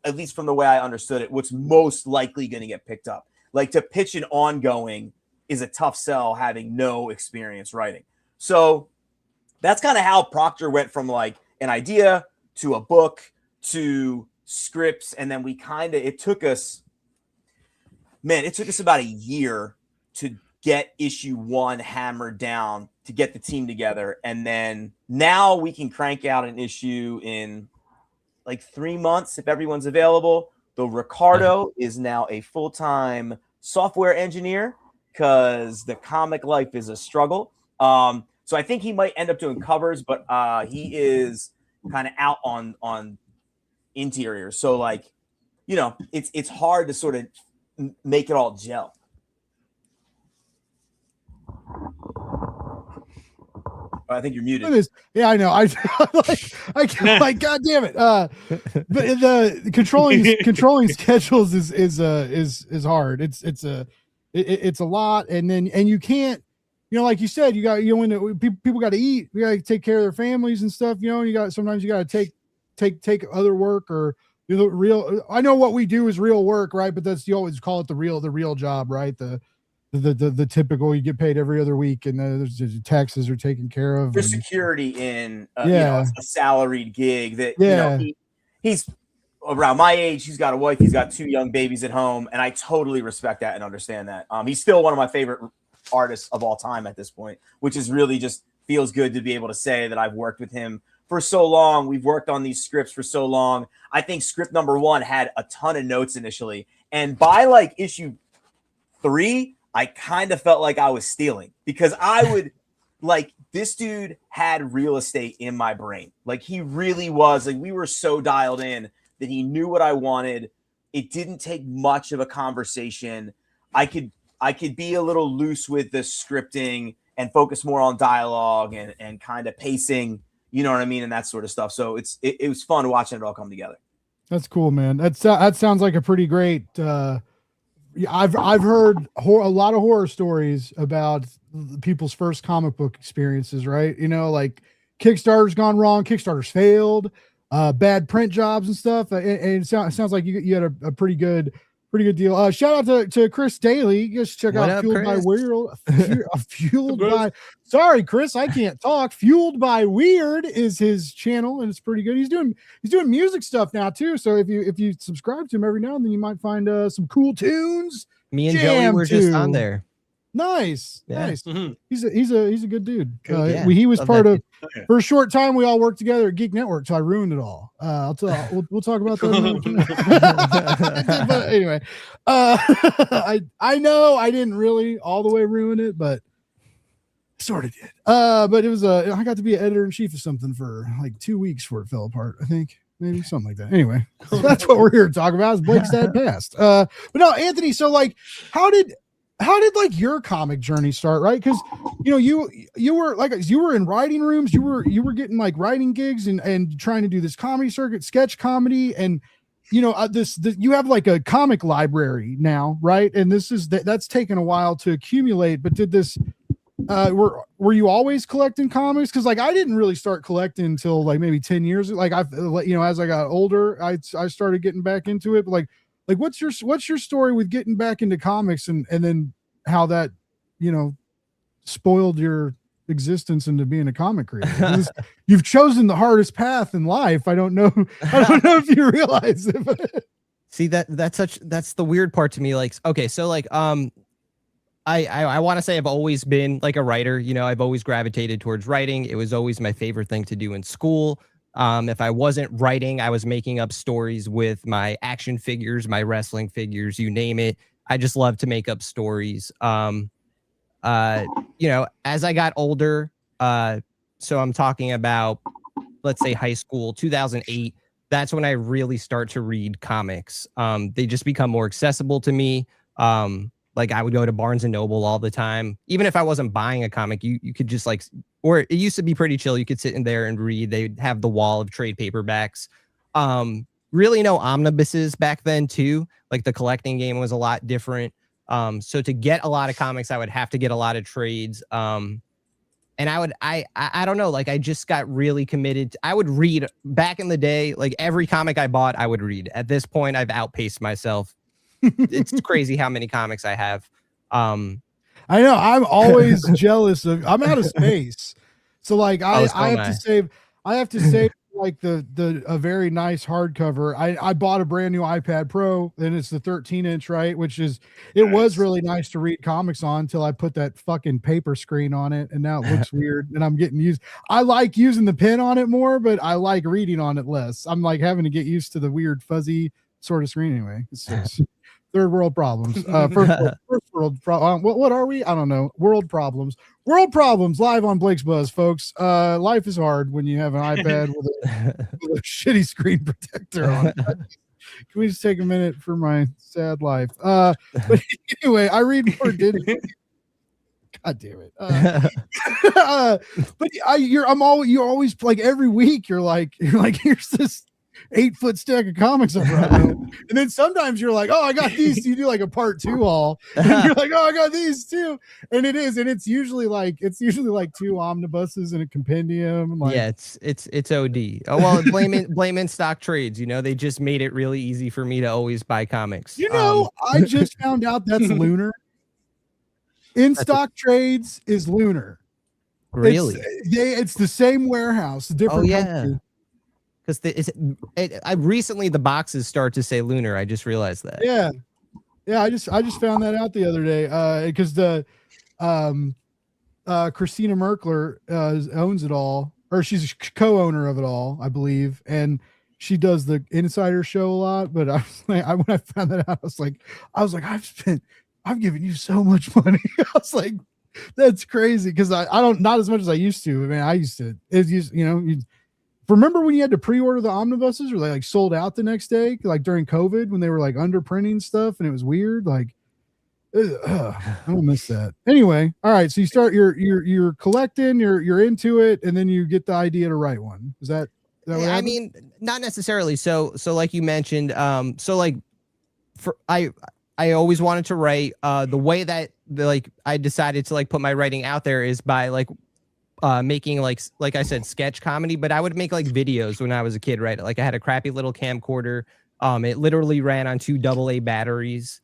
at least from the way I understood it, what's most likely going to get picked up. Like to pitch an ongoing is a tough sell having no experience writing. So that's kind of how Proctor went from like an idea to a book to scripts. And then we kind of, it took us about a year to get issue 1 hammered down, to get the team together. And then now we can crank out an issue in like 3 months if everyone's available. Though Ricardo is now a full-time software engineer because the comic life is a struggle. So I think he might end up doing covers, but he is kind of out on interiors. So like, you know, it's hard to sort of make it all gel. I think you're muted. Yeah, I know. I can't, like, God damn it. But the controlling schedules is hard. It's a lot, and you can't, you know, like you said, people got to eat. We got to take care of their families and stuff. You know, sometimes you got to take other work, or real. I know what we do is real work, right? But you always call it the real job, right? The typical, you get paid every other week, and there's taxes are taken care of. There's security in you know, a salaried gig that you know, he's around my age. He's got a wife. He's got 2 young babies at home, and I totally respect that and understand that. He's still one of my favorite artists of all time at this point, which is really just feels good to be able to say that I've worked with him for so long. We've worked on these scripts for so long. I think script number 1 had a ton of notes initially, and by like issue 3, I kind of felt like I was stealing, because I would like, this dude had real estate in my brain. Like he really was, like, we were so dialed in that he knew what I wanted. It didn't take much of a conversation. I could be a little loose with the scripting and focus more on dialogue and kind of pacing, you know what I mean? And that sort of stuff. So it was fun watching it all come together. That's cool, man. That sounds like a pretty great, I've heard a lot of horror stories about people's first comic book experiences, right? You know, like Kickstarter's gone wrong, Kickstarter's failed, bad print jobs and stuff. And it sounds like you had a pretty good deal. Shout out to Chris Daly. Just check out Fueled by Weird. Fueled by, sorry, Chris, I can't talk. Fueled by Weird is his channel, and it's pretty good. He's doing music stuff now too. So if you subscribe to him every now and then, you might find some cool tunes. Me and Joey were just on there. Nice, yeah. Nice. Mm-hmm. He's a good dude. Yeah. He was part of, for a short time, we all worked together at Geek Network, so I ruined it all. We'll talk about that. But anyway, I know I didn't really all the way ruin it, but Sort of did. But it was I got to be an editor-in-chief of something for like 2 weeks before it fell apart, I think. Maybe something like that. Anyway, that's what we're here to talk about is Blake's dad passed. But no, Anthony, so like how did like your comic journey start, right? Because you were like you were in writing rooms, you were getting like writing gigs and trying to do this comedy circuit, sketch comedy, and this you have like a comic library now, right? And that's taken a while to accumulate, but did this were you always collecting comics? Because like I didn't really start collecting until like maybe 10 years. Like I've as I got older, I started getting back into it. But like what's your story with getting back into comics and then how that spoiled your existence into being a comic creator? You've chosen the hardest path in life. I don't know if you realize it. But. See, that's the weird part to me. Like, okay, so like I want to say I've always been like a writer. I've always gravitated towards writing. It was always my favorite thing to do in school. If I wasn't writing, I was making up stories with my action figures, my wrestling figures, you name it. I just love to make up stories. As I got older, so I'm talking about, let's say high school, 2008, that's when I really start to read comics. They just become more accessible to me. Like I would go to Barnes and Noble all the time. Even if I wasn't buying a comic, you could just like, or it used to be pretty chill. You could sit in there and read. They'd have the wall of trade paperbacks. Really no omnibuses back then too. Like the collecting game was a lot different. So to get a lot of comics, I would have to get a lot of trades. And I don't know, like I just got really committed. I would read back in the day, like every comic I bought, I would read. At this point, I've outpaced myself. It's crazy how many comics I have. I know I'm always jealous of. I'm out of space, so like I have to save like a very nice hardcover. I bought a brand new iPad Pro, and it's the 13-inch, right? Which is was really nice to read comics on until I put that fucking paper screen on it, and now it looks weird. And I'm getting used. I like using the pen on it more, but I like reading on it less. I'm like having to get used to the weird fuzzy sort of screen anyway. It's third world problems. First world problem. What are we? I don't know. World problems live on Blake's Buzz, folks. Life is hard when you have an iPad with a shitty screen protector on it. Can we just take a minute for my sad life? But anyway, I read more digitally. God damn it. But you always like every week you're like here's this 8-foot stack of comics up right now. And then sometimes you're like, oh, I got these. You do like a part 2 all. And you're like, oh, I got these too. And it's usually like 2 omnibuses and a compendium. Like, yeah, it's OD. Oh well, blame in stock trades. They just made it really easy for me to always buy comics. I just found out that's lunar. In stock trades is lunar. Really? It's the same warehouse, different company. Because recently the boxes start to say lunar. I just realized that. Yeah. I just found that out the other day because the Christina Merkler owns it all, or she's co-owner of it all, I believe, and she does the Insider Show a lot. But I was like, when I found that out, I was like, I've given you so much money. I was like, that's crazy because I don't, not as much as I used to. I mean, I used to. Remember when you had to pre-order the omnibuses, or they like sold out the next day, like during COVID when they were like under printing stuff and it was weird. Like, I don't miss that. Anyway, all right. So you start, you're collecting, you're into it, and then you get the idea to write one. Is that what I mean, not necessarily. So like you mentioned, so like I always wanted to write. The way that I decided to like put my writing out there is by making like I said, sketch comedy, but I would make like videos when I was a kid, right? Like I had a crappy little camcorder. It literally ran on 2 AA batteries.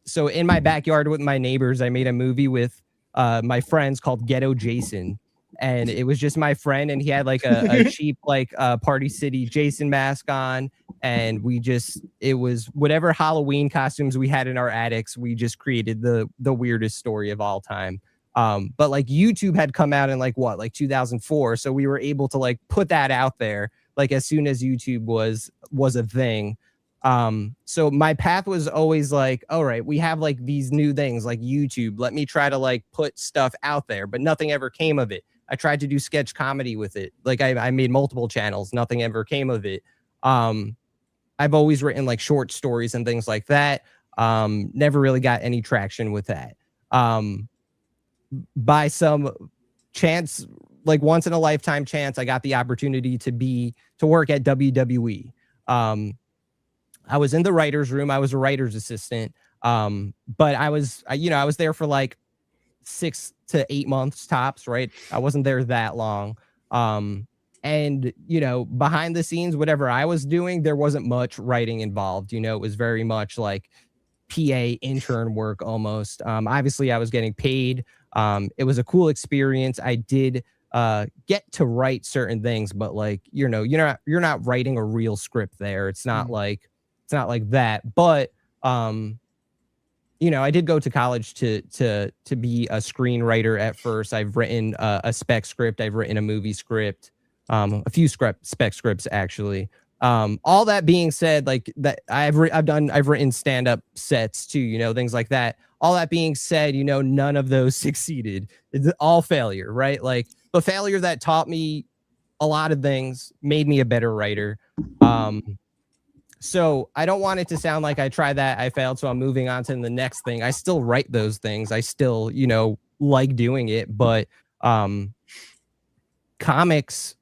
So in my backyard with my neighbors, I made a movie with my friends called Ghetto Jason. And it was just my friend, and he had like a cheap Party City Jason mask on. And it was whatever Halloween costumes we had in our attics, we just created the weirdest story of all time. But like YouTube had come out in like 2004. So we were able to like put that out there like as soon as YouTube was a thing. So my path was always like, all right, we have like these new things like YouTube. Let me try to like put stuff out there, but nothing ever came of it. I tried to do sketch comedy with it. Like I made multiple channels. Nothing ever came of it. I've always written like short stories and things like that. Never really got any traction with that. By some chance, like once in a lifetime chance, I got the opportunity to work at WWE. I was in the writer's room. I was a writer's assistant. But I was there for like 6 to 8 months tops, right? I wasn't there that long. And, behind the scenes, whatever I was doing, there wasn't much writing involved. It was very much like PA intern work almost. Obviously, I was getting paid. It was a cool experience. I did get to write certain things, but like, you're not writing a real script there. It's not like that. But I did go to college to be a screenwriter at first. I've written a spec script. I've written a movie script, a few spec scripts actually. All that being said, like that I've written stand-up sets too, things like that. All that being said, none of those succeeded. It's all failure, right? Like the failure that taught me a lot of things, made me a better writer. So I don't want it to sound like I tried that, I failed, so I'm moving on to the next thing. I still write those things. I still, like doing it, but comics,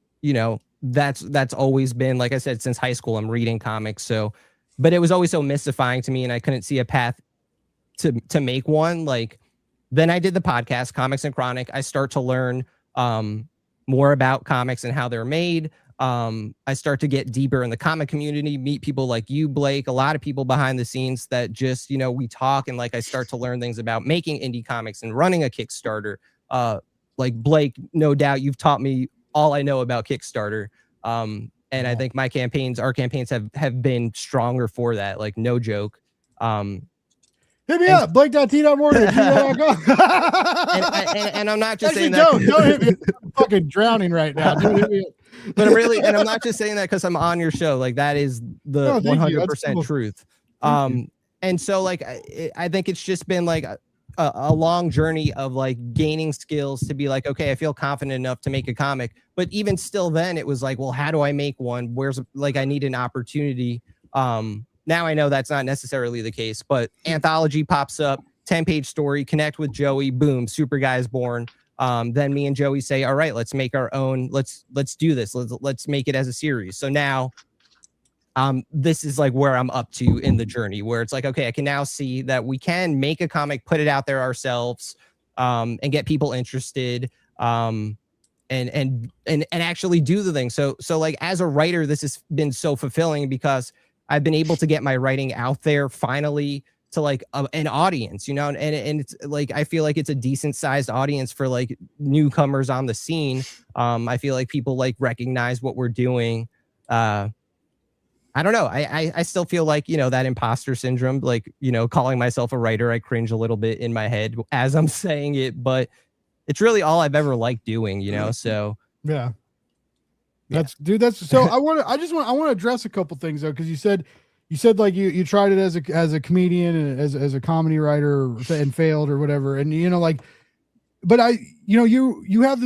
that's always been, like I said, since high school, I'm reading comics. So, but it was always so mystifying to me, and I couldn't see a path to make one. Like, then I did the podcast, Comics and Chronic. I start to learn more about comics and how they're made. I start to get deeper in the comic community, meet people like you, Blake, a lot of people behind the scenes that just, we talk, and like I start to learn things about making indie comics and running a Kickstarter. Like Blake, no doubt you've taught me all I know about Kickstarter. And I think our campaigns have been stronger for that, like no joke. Hit me up, Blake.t.morgan. And I'm not just Actually, saying that. Don't hit me. I'm fucking drowning right now. Don't hit me up. But I'm not just saying that because I'm on your show. Like that is the 100% cool. Truth. And so like, I think it's just been like a long journey of like gaining skills to be like, okay, I feel confident enough to make a comic. But even still then it was like, well, how do I make one? I need an opportunity. Now I know that's not necessarily the case, but anthology pops up, 10-page story, connect with Joey, boom, Super Guy is born. Then me and Joey say, all right, let's make our own. Let's do this. Let's make it as a series. So now, this is like where I'm up to in the journey, where it's like, okay, I can now see that we can make a comic, put it out there ourselves, and get people interested, and actually do the thing. So like as a writer, this has been so fulfilling because I've been able to get my writing out there finally to like an audience, and it's like, I feel like it's a decent sized audience for like newcomers on the scene. I feel like people like recognize what we're doing. I don't know. I still feel like, that imposter syndrome, like, calling myself a writer, I cringe a little bit in my head as I'm saying it, but it's really all I've ever liked doing, so. Yeah. That's so I want to address a couple things though, because you said like you tried it as a comedian and as a comedy writer and failed or whatever, and but you have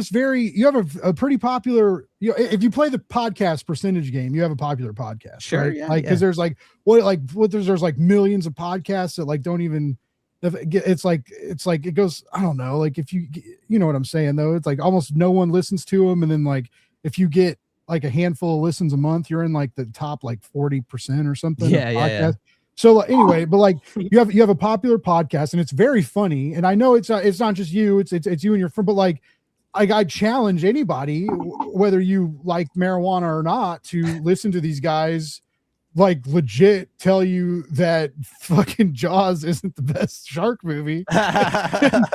a pretty popular, if you play the podcast percentage game, you have a popular podcast, sure, right? Yeah, like because there's like there's like millions of podcasts that like don't even, it's like it goes, I don't know, like if you know what I'm saying though, it's like almost no one listens to them, and then like if you get like a handful of listens a month, you're in like the top like 40% or something. Yeah. So anyway, but like you have a popular podcast and it's very funny. And I know it's not just you, it's you and your friend, but like I challenge anybody, whether you like marijuana or not, to listen to these guys like legit tell you that fucking Jaws isn't the best shark movie. and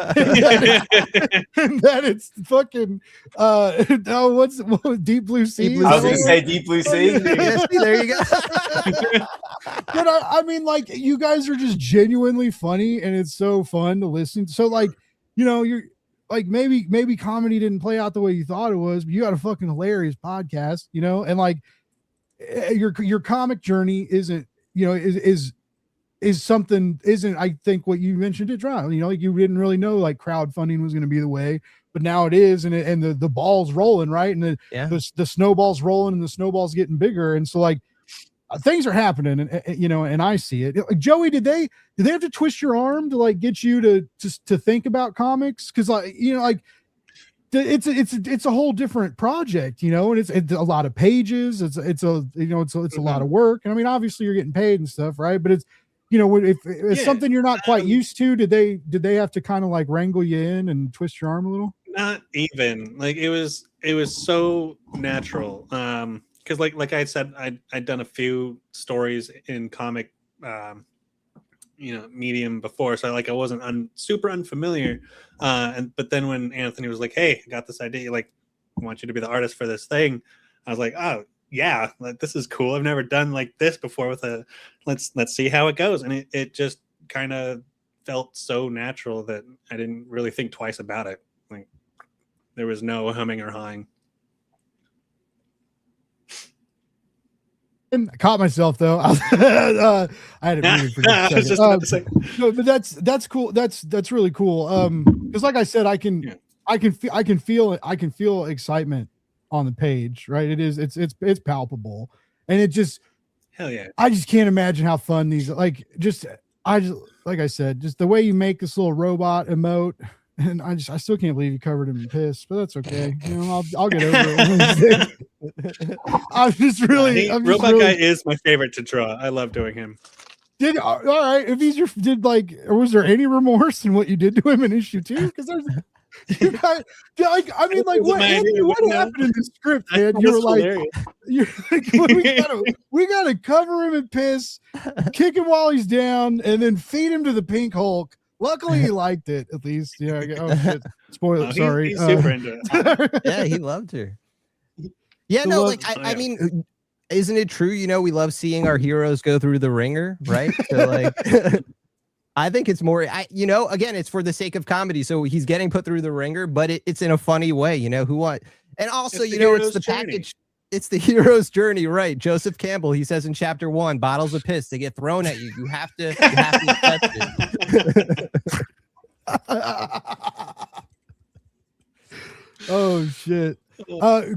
that it's fucking what's Deep Blue Sea? I was gonna say Deep Blue Sea. There you go. But I mean, like, you guys are just genuinely funny and it's so fun to listen. So like, you're like, maybe comedy didn't play out the way you thought it was, but you got a fucking hilarious podcast, and like your comic journey isn't you know, is something isn't, I think what you mentioned it, John, you know, like you didn't really know like crowdfunding was going to be the way, but now it is. And the ball's rolling, right. And the snowball's rolling and the snowball's getting bigger. And so like things are happening and, you know, and I see it. Like, Joey, did they have to twist your arm to like get you to think about comics? Cause like, you know, like it's a whole different project, you know, and it's a lot of pages. It's a, you know, it's a lot of work. And I mean, obviously you're getting paid and stuff, right. But it's, you know, if it's something you're not quite used to, did they have to kind of like wrangle you in and twist your arm a little? Not even like it was so natural. Because like I said, I'd done a few stories in comic, you know, medium before, so I wasn't super unfamiliar. But then when Anthony was like, "Hey, I got this idea. Like, I want you to be the artist for this thing," I was like, "Oh yeah, like, this is cool. I've never done like this before with a let's see how it goes." And it just kind of felt so natural that I didn't really think twice about it. Like there was no humming or hawing. I caught myself though. I had it muted for just a second. I was just about to say. No, but that's cool. That's really cool. Because like I said, I can feel excitement on the page, right? It's palpable, and it just, hell yeah. I just can't imagine how fun these like like I said, just the way you make this little robot emote. And I still can't believe you covered him in piss, but that's okay. You know, I'll get over it. I'm just really, Robot Guy is my favorite to draw. I love doing him. All right. If he's or was there any remorse in what you did to him in issue 2? Because there's, you guys, like, I mean, like, what happened in the script, man? You were like, we gotta cover him in piss, kick him while he's down, and then feed him to the Pink Hulk. Luckily, he liked it at least. Yeah. Oh shit! Spoiler. Sorry. He's super into it. Yeah, he loved her. Yeah, no, like I mean, isn't it true? You know, we love seeing our heroes go through the ringer, right? So like, I think it's more. You know, again, it's for the sake of comedy. So he's getting put through the ringer, but it's in a funny way. You know, and also, you know, it's the package. It's the hero's journey, right? Joseph Campbell, he says in chapter 1, bottles of piss, they get thrown at you. You have to accept it. Oh shit.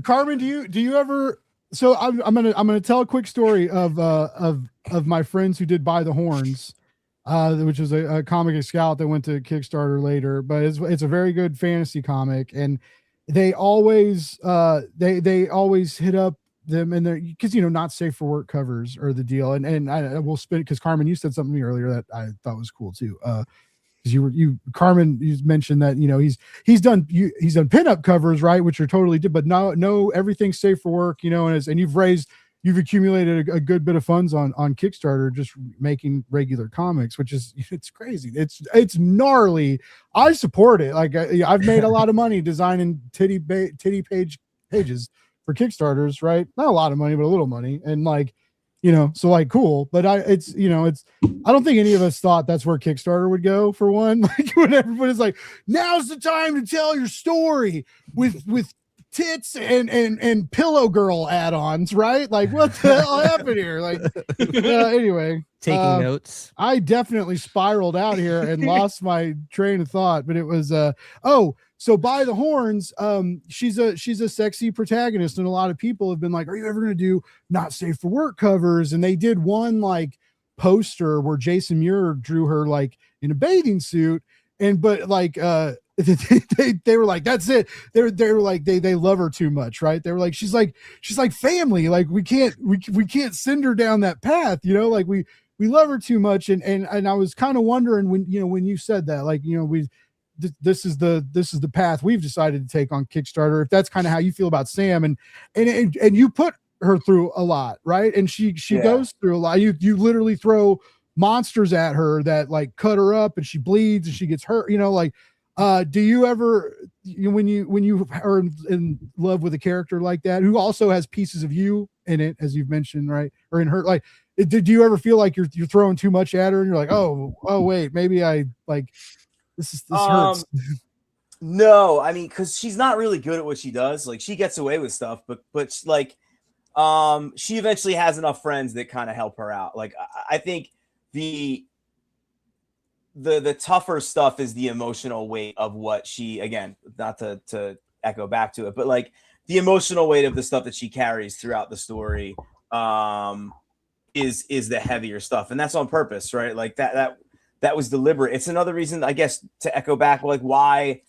Carmen, do you ever, so I'm gonna tell a quick story of my friends who did By the Horns, which is a comic scout that went to Kickstarter later, but it's a very good fantasy comic, and they always they always hit up them, and they're, because you know, not safe for work covers are the deal, and I will spin, because Carmen, you said something to me earlier that I thought was cool too. Because Carmen, you mentioned that, you know, he's done pinup covers, right, which are totally but no everything's safe for work, you know, and you've accumulated a good bit of funds on Kickstarter just making regular comics, which is, it's crazy. It's gnarly. I support it. Like I've made a lot of money designing titty pages for Kickstarters, right? Not a lot of money, but a little money. And like, you know, so like cool, but I don't think any of us thought that's where Kickstarter would go, for one. Like when everybody's like, now's the time to tell your story with tits and pillow girl add-ons, right? Like what the hell happened here? Like anyway, taking notes. I definitely spiraled out here and lost my train of thought, but it was so By the Horns, she's a sexy protagonist, and a lot of people have been like, are you ever going to do not safe for work covers? And they did one like poster where Jason Muir drew her like in a bathing suit, but like they were like, that's it. They were like, they love her too much, right? They were like, she's like family, like we can't send her down that path, you know, like we love her too much. And I was kind of wondering when you said that, like, you know, this is the path we've decided to take on Kickstarter, if that's kind of how you feel about Sam, and you put her through a lot, right? And she goes through a lot. You literally throw monsters at her that like cut her up, and she bleeds and she gets hurt, you know, like do you ever, when you are in love with a character like that who also has pieces of you in it, as you've mentioned, right, or in her, like did you ever feel like you're throwing too much at her and you're like, oh wait, maybe I like this hurts? No, I mean, because she's not really good at what she does. Like she gets away with stuff, but like She eventually has enough friends that kind of help her out. Like I think the tougher stuff is the emotional weight of what she, again, not to echo back to it, but like the emotional weight of the stuff that she carries throughout the story is the heavier stuff, and that's on purpose, right? Like that was deliberate. It's another reason, I guess, to echo back, like why,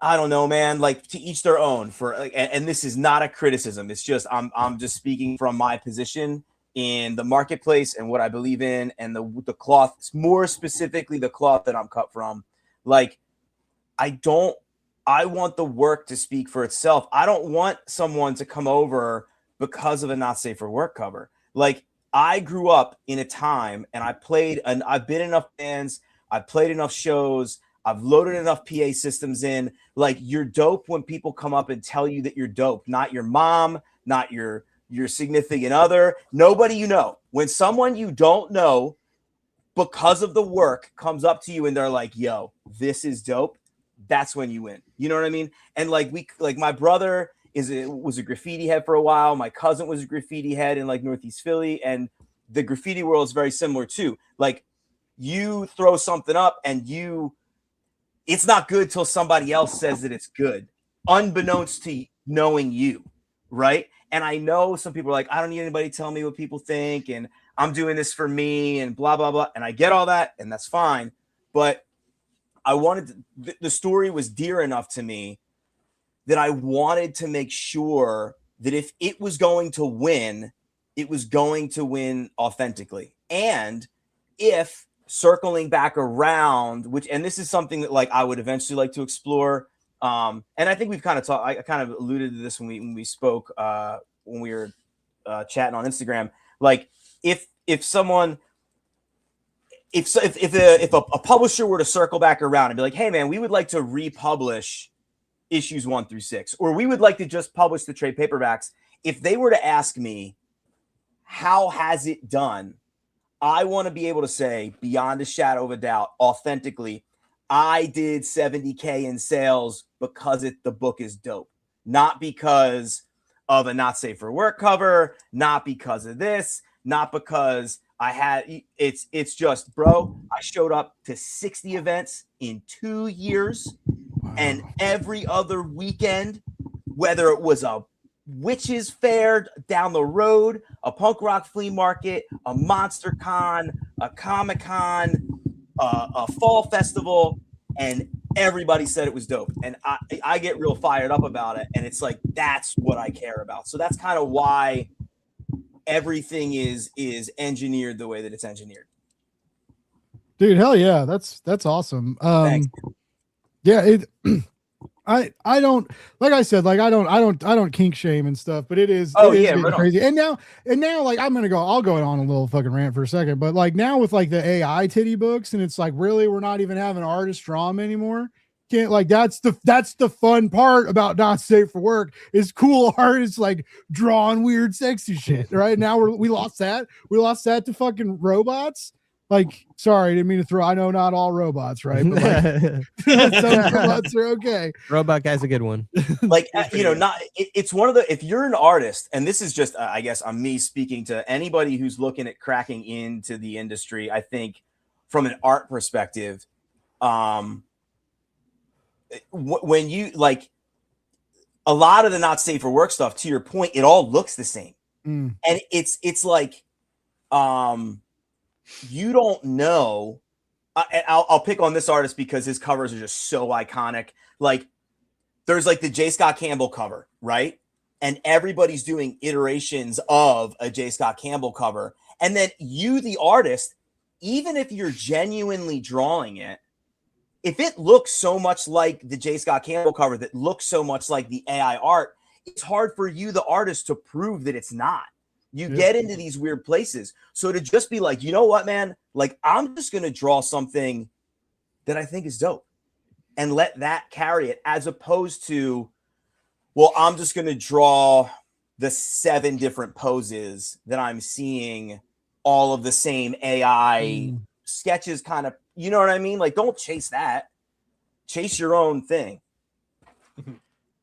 I don't know, man, like to each their own. For like, and this is not a criticism, it's just I'm just speaking from my position in the marketplace and what I believe in, and the cloth, more specifically the cloth that I'm cut from. Like I want the work to speak for itself. I don't want someone to come over because of a not safe for work cover. Like I grew up in a time, and I've been in enough bands, I've played enough shows, I've loaded enough PA systems in. Like, you're dope when people come up and tell you that you're dope, not your mom, not your significant other, nobody you know. When someone you don't know because of the work comes up to you and they're like, yo, this is dope, that's when you win. You know what I mean? And like my brother was a graffiti head for a while. My cousin was a graffiti head in like Northeast Philly, and the graffiti world is very similar too. Like, you throw something up and it's not good till somebody else says that it's good, unbeknownst to knowing you, right? And I know some people are like, I don't need anybody telling me what people think, and I'm doing this for me, and blah, blah, blah. And I get all that, and that's fine. But I wanted the story was dear enough to me that I wanted to make sure that if it was going to win, it was going to win authentically. And if circling back around, and this is something that like I would eventually like to explore. And I think we've kind of talked, I kind of alluded to this when we spoke, when we were chatting on Instagram. Like if a publisher were to circle back around and be like, hey man, we would like to republish issues 1 through 6, or we would like to just publish the trade paperbacks. If they were to ask me, how has it done? I want to be able to say, beyond a shadow of a doubt, authentically, I did 70K in sales because the book is dope, not because of a not safe for work cover, not because of this, not because I had it's just, bro, I showed up to 60 events in 2 years. Wow. And every other weekend, whether it was a witches fair down the road, a punk rock flea market, a monster con, a Comic-Con, a fall festival, and everybody said it was dope. And I get real fired up about it. And it's like, that's what I care about. So that's kind of why everything is engineered the way that it's engineered. Dude, hell yeah. That's awesome. Thanks. Yeah, I don't, like I said, like I don't kink shame and stuff, but it is right crazy. And now like I'll go on a little fucking rant for a second, but like now with like the AI titty books, and it's like, really, we're not even having artists draw them anymore. Can't, like, that's the fun part about not safe for work, is cool artists like drawing weird sexy shit. Right now we lost that to fucking robots. Like, sorry, I didn't mean to throw. I know not all robots, right? But like, some robots are okay. Robot guy's a good one. Like, it's one of the, if you're an artist, and this is just, I guess, I'm me speaking to anybody who's looking at cracking into the industry. I think from an art perspective, when you like a lot of the not safe for work stuff, to your point, it all looks the same, and it's like, you don't know. I'll pick on this artist because his covers are just so iconic. Like, there's like the J. Scott Campbell cover, right? And everybody's doing iterations of a J. Scott Campbell cover. And then you, the artist, even if you're genuinely drawing it, if it looks so much like the J. Scott Campbell cover that looks so much like the AI art, it's hard for you, the artist, to prove that it's not. You get into these weird places. So to just be like, you know what, man? Like, I'm just going to draw something that I think is dope and let that carry it, as opposed to, well, I'm just going to draw the 7 different poses that I'm seeing, all of the same AI sketches, kind of, you know what I mean? Like, don't chase that. Chase your own thing.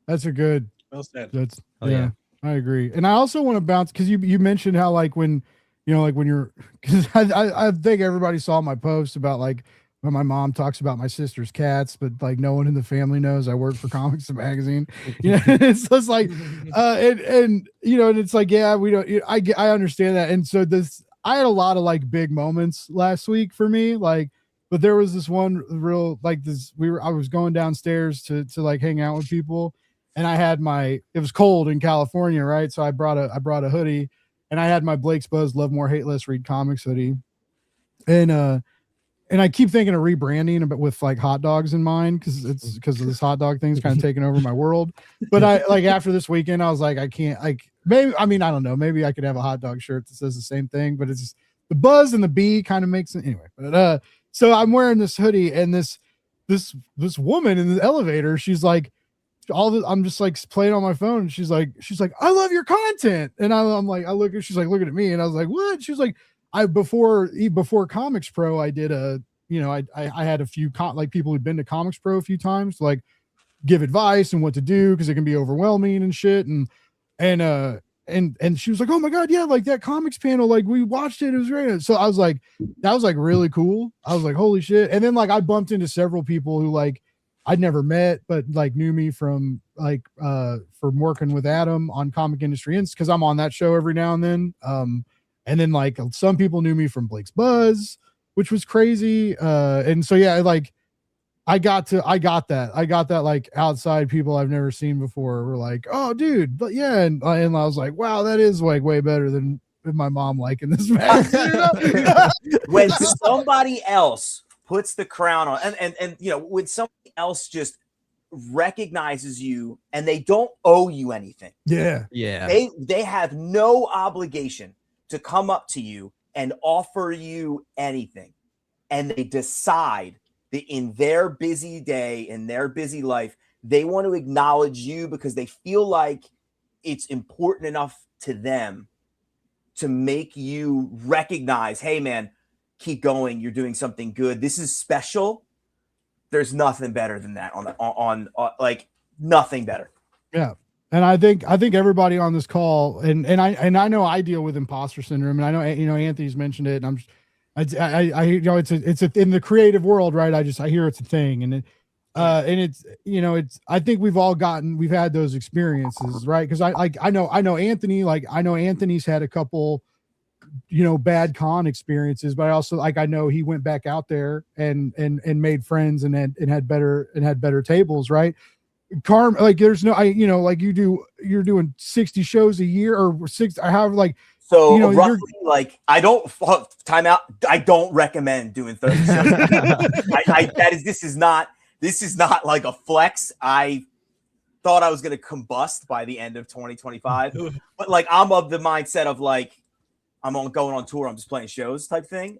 That's a good. Well said. That's yeah. I agree. And I also want to bounce because you mentioned how like when like when you're because I think everybody saw my post about like when my mom talks about my sister's cats, but like no one in the family knows I work for Comics and Magazine. It's just like and and it's like, yeah, we don't I understand that. And so I had a lot of like big moments last week for me, like, but there was this one real like this I was going downstairs to like hang out with people, and I had it was cold in California, right? So I brought a hoodie, and I had my Blake's Buzz Love More Hate Less Read Comics hoodie. And I keep thinking of rebranding but with like hot dogs in mind because of this hot dog thing's kind of taking over my world. But I like after this weekend, I was like, I can't like maybe I don't know, maybe I could have a hot dog shirt that says the same thing, but it's just, the buzz and the B kind of makes it anyway. But so I'm wearing this hoodie, and this woman in the elevator, she's like, I'm just like playing on my phone, and she's like, I love your content. And I'm like, she's like looking at me, and I was like, what? She was like, before Comics Pro, I did I had a few like people who'd been to Comics Pro a few times to like give advice and what to do because it can be overwhelming and shit. And she was like, oh my God, yeah, like that comics panel, like we watched it, it was great. So I was like, that was like really cool. I was like, holy shit. And then like I bumped into several people who like I'd never met, but like knew me from like from working with Adam on Comic Industry Ints, because I'm on that show every now and then. And then like some people knew me from Blake's Buzz, which was crazy. And so yeah, like I got that like outside people I've never seen before were like, oh dude, but yeah, and I was like, wow, that is like way better than my mom liking this magazine. When somebody else puts the crown on, and when somebody else just recognizes you and they don't owe you anything. Yeah. They have no obligation to come up to you and offer you anything. And they decide that in their busy day, in their busy life, they want to acknowledge you because they feel like it's important enough to them to make you recognize, hey man, keep going. You're doing something good. This is special. There's nothing better than that on like nothing better. Yeah. And I think everybody on this call, and I know I deal with imposter syndrome, and I know, Anthony's mentioned it, and it's in the creative world, right? I hear it's a thing. And I think we've had those experiences, right? Cause I know Anthony, like I know Anthony's had a couple, bad con experiences, but I also like, I know he went back out there and made friends and had better tables, right? Carmen, like there's no, like you're doing 60 shows a year or six, I have like, so roughly, like I don't time out. I don't recommend doing 30 shows. This is not like a flex. I thought I was going to combust by the end of 2025, but like I'm of the mindset of like I'm going on tour. I'm just playing shows type thing.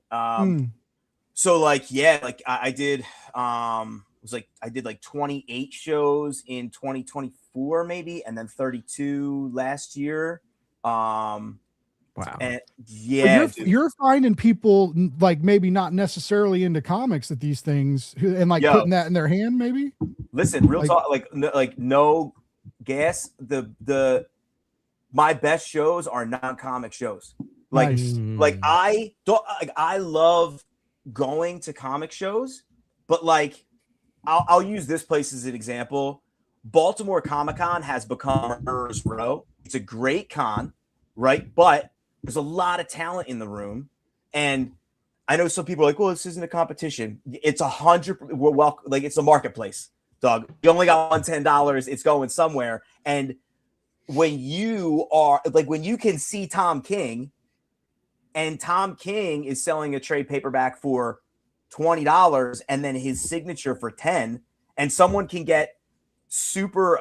So like yeah, like I did. I did like 28 shows in 2024 maybe, and then 32 last year. Wow. And yeah, you're finding people like maybe not necessarily into comics at these things and like putting that in their hand maybe. Listen, real talk, like no gas. My best shows are non-comic shows. Like Nice. like I love going to comic shows, but like I'll use this place as an example. Baltimore Comic-Con has become Murderer's Row. It's a great con, right? But there's a lot of talent in the room. And I know some people are like, well, this isn't a competition. It's 100. Well, like it's a marketplace, dog. You only got $110. It's going somewhere. And when you can see Tom King, and Tom King is selling a trade paperback for $20 and then his signature for $10, and someone can get the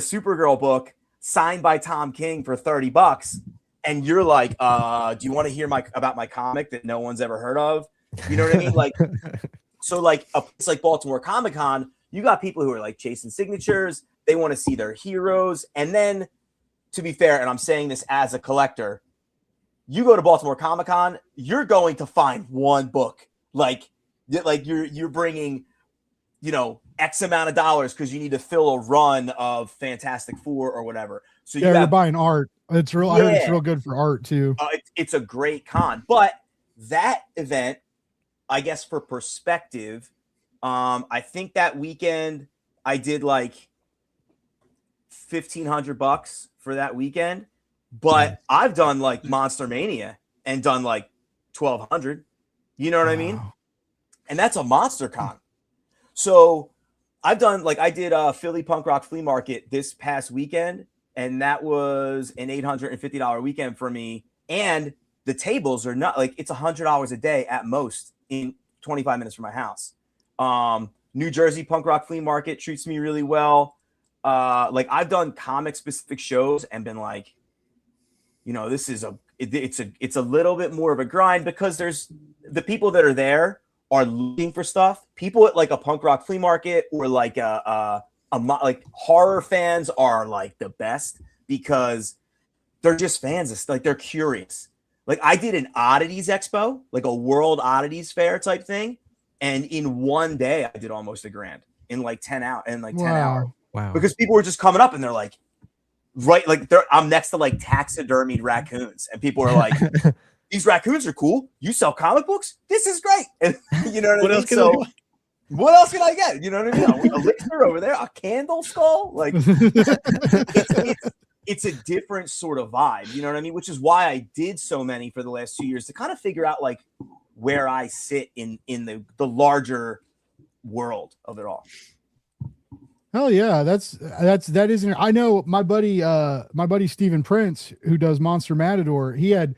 Supergirl book signed by Tom King for $30, and you're like, do you want to hear about my comic that no one's ever heard of? You know what I mean? Like, so like a place like Baltimore Comic-Con, you got people who are like chasing signatures. They want to see their heroes. And then, to be fair, and I'm saying this as a collector, you go to Baltimore Comic-Con, you're going to find one book. Like you're bringing, X amount of dollars because you need to fill a run of Fantastic Four or whatever. So yeah, you're buying art. It's real. I heard it's real good for art too. It's a great con. But that event, I guess for perspective, I think that weekend I did like $1,500 for that weekend. But I've done like Monster Mania and done like 1,200. You know what I mean? And that's a monster con. So I've done like I did a Philly Punk Rock Flea Market this past weekend, and that was an $850 weekend for me. And the tables are not like it's $100 a day at most in 25 minutes from my house. New Jersey Punk Rock Flea Market treats me really well. Like I've done comic specific shows and been like, you know, this is it's a little bit more of a grind because there's the people that are there are looking for stuff. People at like a punk rock flea market or like like horror fans are like the best because they're just fans of like they're curious. Like I did an oddities expo, like a world oddities fair type thing, and in one day I did almost $1,000 in like 10 hours. Wow. Because people were just coming up and they're like, right, like I'm next to like taxidermied raccoons, and people are like, "These raccoons are cool. You sell comic books? This is great." And you know what I mean? So, what else can I get? You know what I mean? A elixir over there, a candle skull. Like, it's a different sort of vibe. You know what I mean? Which is why I did so many for the last 2 years to kind of figure out like where I sit in the larger world of it all. Hell yeah, that isn't. I know my buddy Steven Prince, who does Monster Matador. He had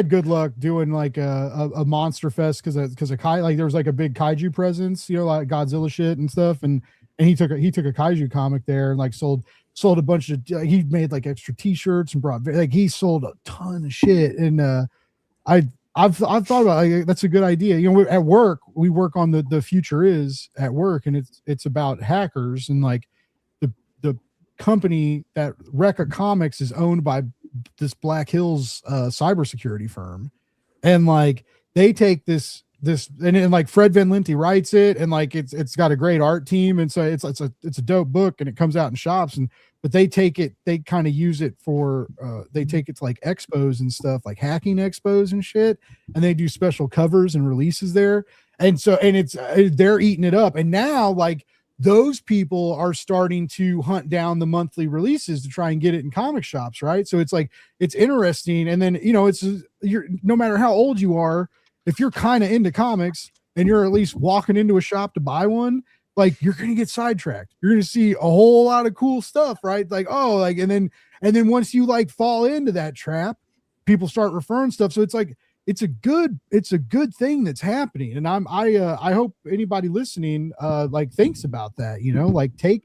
good luck doing like a monster fest because of like there was like a big kaiju presence, you know, like Godzilla shit and stuff, and he took a kaiju comic there and like sold a bunch of. He made like extra T-shirts and brought like he sold a ton of shit, and I've thought about like, that's a good idea. You know, at work we work on the future is at work, and it's about hackers, and like the company that Recca Comics is owned by this Black Hills cybersecurity firm, and like they take this and like Fred Van Lente writes it, and like it's got a great art team, and so it's a dope book, and it comes out in shops, and but they kind of use it for they take it to like expos and stuff, like hacking expos and shit, and they do special covers and releases there, and so it's they're eating it up, and now like those people are starting to hunt down the monthly releases to try and get it in comic shops, right? So it's like it's interesting, and then you know you're no matter how old you are, if you're kind of into comics and you're at least walking into a shop to buy one, like you're going to get sidetracked. You're going to see a whole lot of cool stuff, right? Like, oh, like, and then once you like fall into that trap, people start referring stuff. So it's like, it's a good thing that's happening. And I hope anybody listening, like thinks about that, you know, like take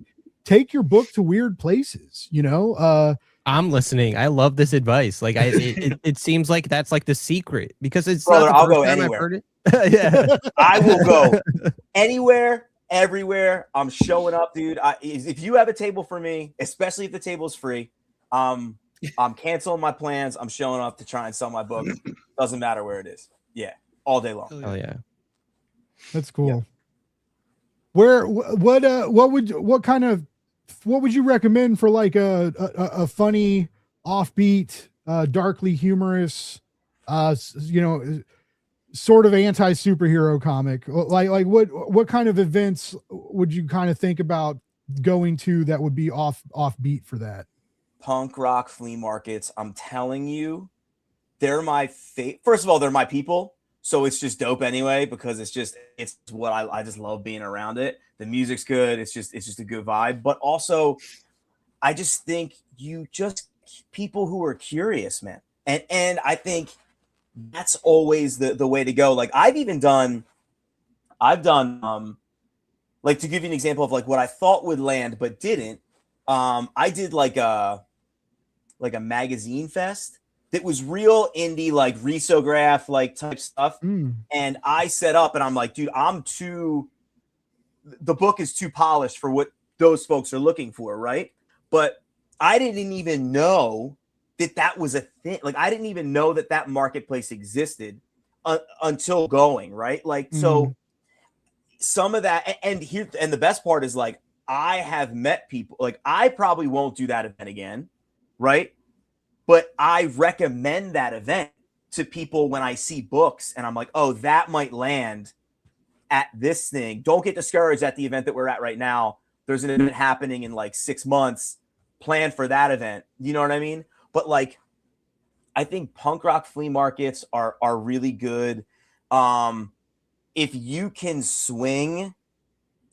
your book to weird places, you know, I'm listening. I love this advice. Like it seems like that's like the secret because it's Brother, not the I'll first go time anywhere. I've heard it. Yeah. I will go anywhere, everywhere. I'm showing up, dude. If you have a table for me, especially if the table's free, I'm canceling my plans. I'm showing up to try and sell my book. Doesn't matter where it is. Yeah, all day long. Oh yeah, that's cool. Yeah. What would you recommend for like a funny, offbeat, darkly humorous, you know, sort of anti-superhero comic? Like what kind of events would you kind of think about going to that would be offbeat for that? Punk rock flea markets. I'm telling you, they're my first of all, they're my people. So it's just dope anyway, because it's what I just love being around it. The music's good. It's just a good vibe. But also, I just think people who are curious, man. And I think that's always the way to go. Like I've done like to give you an example of like what I thought would land but didn't. I did like a magazine fest that was real indie, like risograph, like type stuff. And I set up and I'm like, dude, the book is too polished for what those folks are looking for. Right. But I didn't even know that was a thing. Like, I didn't even know that marketplace existed until going, right. Like, so some of that, and the best part is like, I have met people, like I probably won't do that event again. right? But I recommend that event to people when I see books and I'm like, oh, that might land at this thing. Don't get discouraged at the event that we're at right now. There's an event happening in like 6 months. Plan for that event. You know what I mean? But like, I think punk rock flea markets are really good. If you can swing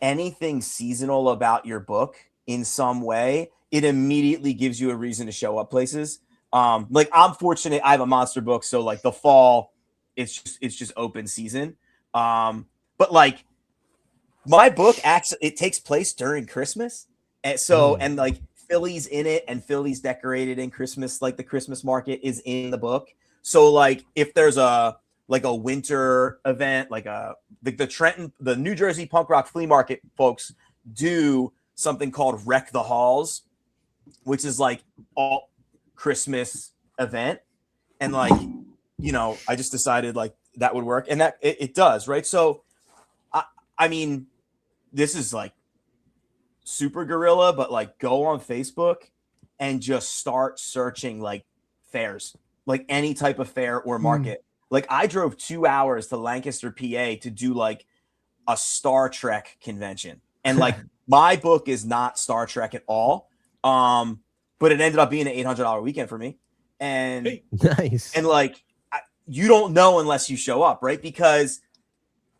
anything seasonal about your book in some way, it immediately gives you a reason to show up places. Like I'm fortunate, I have a monster book, so like the fall, it's just open season. But like my book actually, it takes place during Christmas, and so and like Philly's in it, and Philly's decorated in Christmas, like the Christmas market is in the book. So like if there's a winter event, like the New Jersey punk rock flea market folks do something called Wreck the Halls, which is like all Christmas event. And like, you know, I just decided like that would work, and that it does, right? So I mean, this is like super guerrilla, but like go on Facebook and just start searching like fairs, like any type of fair or market. Like I drove 2 hours to Lancaster, PA to do like a Star Trek convention. And like my book is not Star Trek at all. But it ended up being an $800 weekend for me. And nice. And like, you don't know unless you show up, right? Because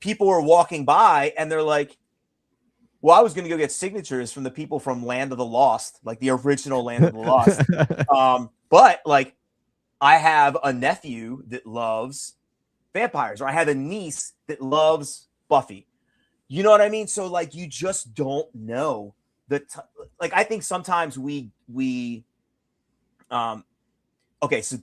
people were walking by and they're like, well, I was going to go get signatures from the people from Land of the Lost, like the original Land of the Lost. But like, I have a nephew that loves vampires, or I have a niece that loves Buffy. You know what I mean? So like, you just don't know like, I think sometimes we okay, so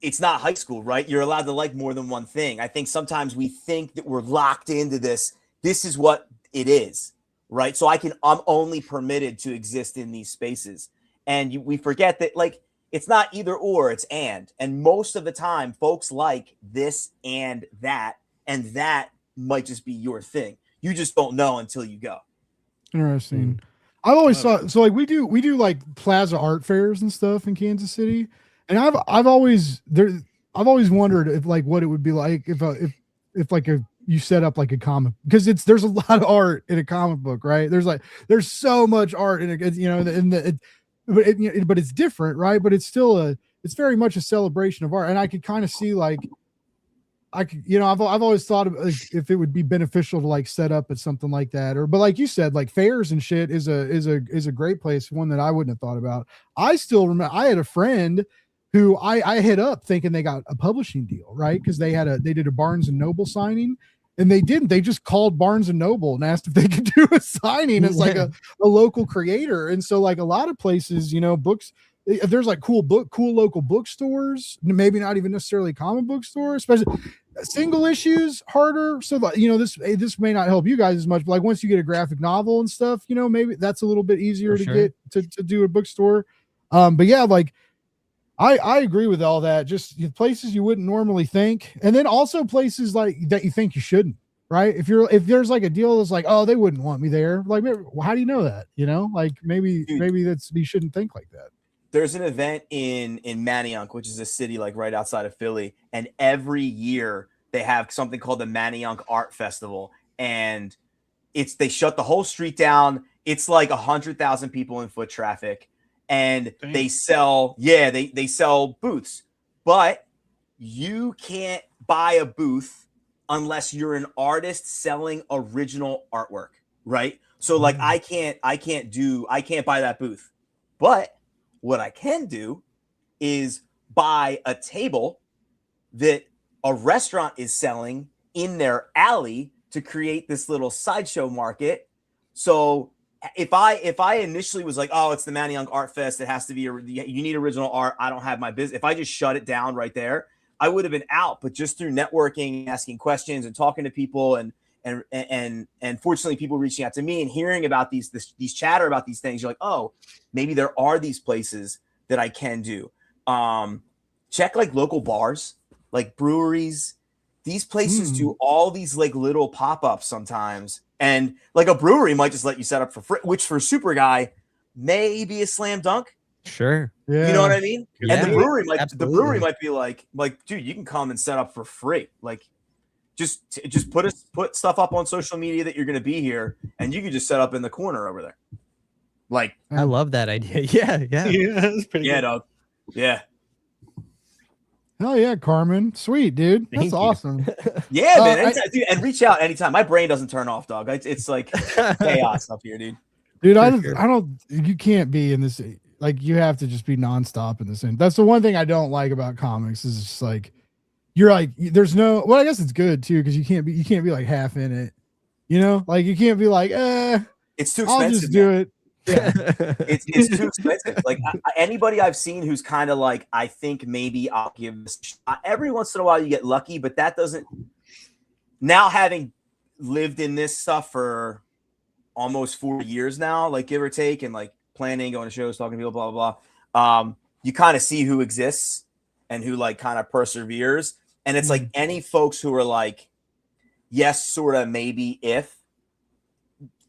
it's not high school, right? You're allowed to like more than one thing. I think sometimes we think that we're locked into this. This is what it is, right? So I'm only permitted to exist in these spaces. And we forget that like, it's not either or, it's and. And most of the time, folks like this and that might just be your thing. You just don't know until you go. Interesting. I've always thought so. Like we do like plaza art fairs and stuff in Kansas City, and I've always wondered if like what it would be like if like you set up like a comic, because there's a lot of art in a comic book, right? There's so much art in it, you know, but it's different, right? But it's still it's very much a celebration of art, and I could kind of see like you know, I've always thought of if it would be beneficial to like set up at something like that, but like you said, like fairs and shit is a great place, one that I wouldn't have thought about. I still remember I had a friend who I hit up thinking they got a publishing deal, right? Because they did a Barnes and Noble signing, and they didn't. They just called Barnes and Noble and asked if they could do a signing as like a local creator. And so like a lot of places, you know, books, there's like cool local bookstores, maybe not even necessarily comic book stores, especially single issues harder. So like, you know, this may not help you guys as much, but like once you get a graphic novel and stuff, you know, maybe that's a little bit easier to get to do a bookstore. But yeah, like I agree with all that. Just places you wouldn't normally think, and then also places like that you think you shouldn't. Right? If there's like a deal that's like, oh, they wouldn't want me there. Like, how do you know that? You know, like maybe you shouldn't think like that. There's an event in Manayunk, which is a city like right outside of Philly, and every year they have something called the Manayunk Art Festival, and they shut the whole street down. It's like 100,000 people in foot traffic, and they sell they sell booths, but you can't buy a booth unless you're an artist selling original artwork, right? So like I can't buy that booth, but what I can do is buy a table that a restaurant is selling in their alley to create this little sideshow market. So if I initially was like, oh, it's the Manayunk Art Fest, it has to be you need original art, I don't have my business. If I just shut it down right there, I would have been out. But just through networking, asking questions, and talking to people, and fortunately people reaching out to me and hearing about these chatter about these things, you're like, oh, maybe there are these places that I can do. Check like local bars, like breweries. These places do all these like little pop-ups sometimes, and like a brewery might just let you set up for free, which for Super Guy may be a slam dunk. Sure. Yeah. You know what I mean? Yeah, And the brewery absolutely. might be like, dude, you can come and set up for free. Like, just put stuff up on social media that you're going to be here, and you can just set up in the corner over there. Like, I love that idea. Yeah, yeah. Yeah, that's pretty good. dog. Yeah. Hell yeah, Carmen. Sweet, dude. That's Thank you. awesome. Yeah, man. Anytime, dude, and reach out anytime. My brain doesn't turn off, dog. It's like chaos up here, dude. Dude, For I don't, you can't be in this, like, you have to just be nonstop in this. That's the one thing I don't like about comics is just like, you're like, there's no, well, I guess it's good too, because you can't be like half in it, you know, like you can't be like, It's too expensive. I'll just do it. Yeah. It's too expensive. Like anybody I've seen who's kind of like, I think maybe I'll give this a shot. Every once in a while you get lucky, but that doesn't. Now having lived in this stuff for almost 4 years now, like give or take, and like planning, going to shows, talking to people, blah blah blah. You kind of see who exists and who like kind of perseveres, and it's like any folks who are like, yes, sort of, maybe if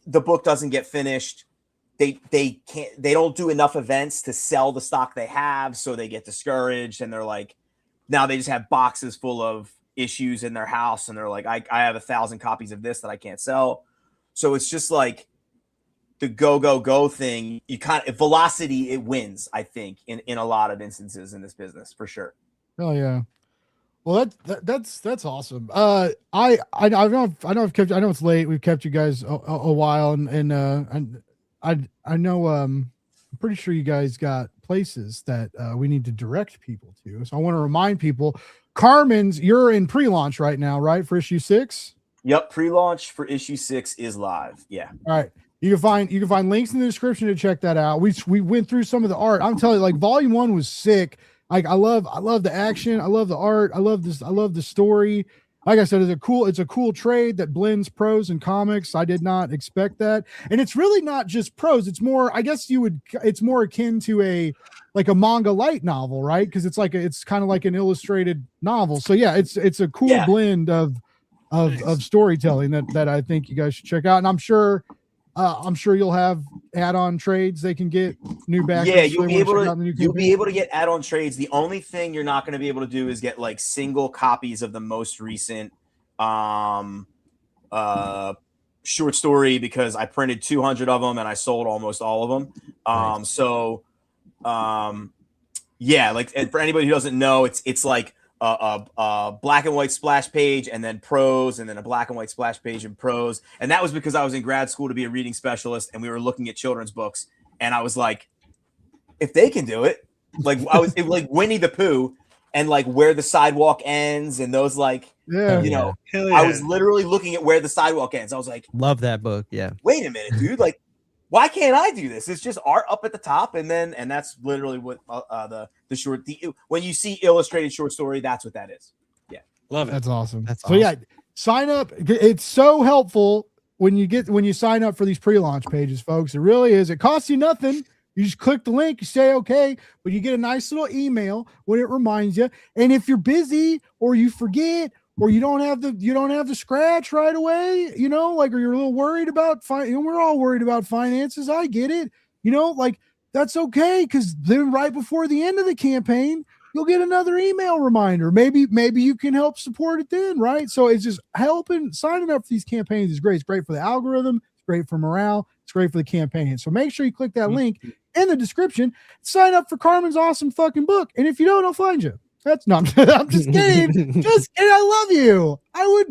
the book doesn't get finished. They don't do enough events to sell the stock they have, so they get discouraged, and they're like, now they just have boxes full of issues in their house, and they're like, I have 1,000 copies of this that I can't sell. So it's just like the go thing. You kind of velocity, it wins, I think, in a lot of instances in this business, for sure. Oh yeah. Well, that's awesome. I know I've kept, I know it's late. We've kept you guys a while, and I know I'm pretty sure you guys got places that we need to direct people to. So I want to remind people, Carmen's, you're in pre-launch right now, right? For issue 6? Yep, pre-launch for issue 6 is live. Yeah. All right. You can find links in the description to check that out. We went through some of the art. I'm telling you, like volume 1 was sick. Like I love the action, I love the art, I love the story. Like I said, it's a cool trade that blends prose and comics. I did not expect that. And it's really not just prose. It's more, I guess it's more akin to a manga light novel, right? Because it's kind of like an illustrated novel. So yeah, it's a cool blend of storytelling that I think you guys should check out. And I'm sure you'll have add-on trades they can get, new backers. Yeah, you'll be able to get add-on trades. The only thing you're not going to be able to do is get like single copies of the most recent short story, because I printed 200 of them and I sold almost all of them. Yeah, like, and for anybody who doesn't know, it's like a black and white splash page and then prose, and then a black and white splash page and prose. And that was because I was in grad school to be a reading specialist, and we were looking at children's books, and I was like, if they can do it, like it was like Winnie the Pooh and like Where the Sidewalk Ends, and those, like, you know, I was literally looking at Where the Sidewalk Ends. I was like, love that book. Yeah. Wait a minute, dude. Like, why can't I do this? It's just art up at the top, and that's literally what when you see illustrated short story, that's what that is. Yeah, love it. That's awesome. That's so awesome. Yeah, sign up. It's so helpful when you sign up for these pre-launch pages, folks. It really is. It costs you nothing. You just click the link, you say okay, but you get a nice little email when it reminds you. And if you're busy or you forget, or you don't have the scratch right away, you know, like, or you're a little worried about we're all worried about finances. I get it, you know, like, that's okay, because then right before the end of the campaign, you'll get another email reminder. Maybe you can help support it then, right? So it's just signing up for these campaigns is great. It's great for the algorithm, it's great for morale, it's great for the campaign. So make sure you click that link in the description, sign up for Carmen's awesome fucking book. And if you don't, I'll find you. I'm just kidding. Just kidding. I love you. I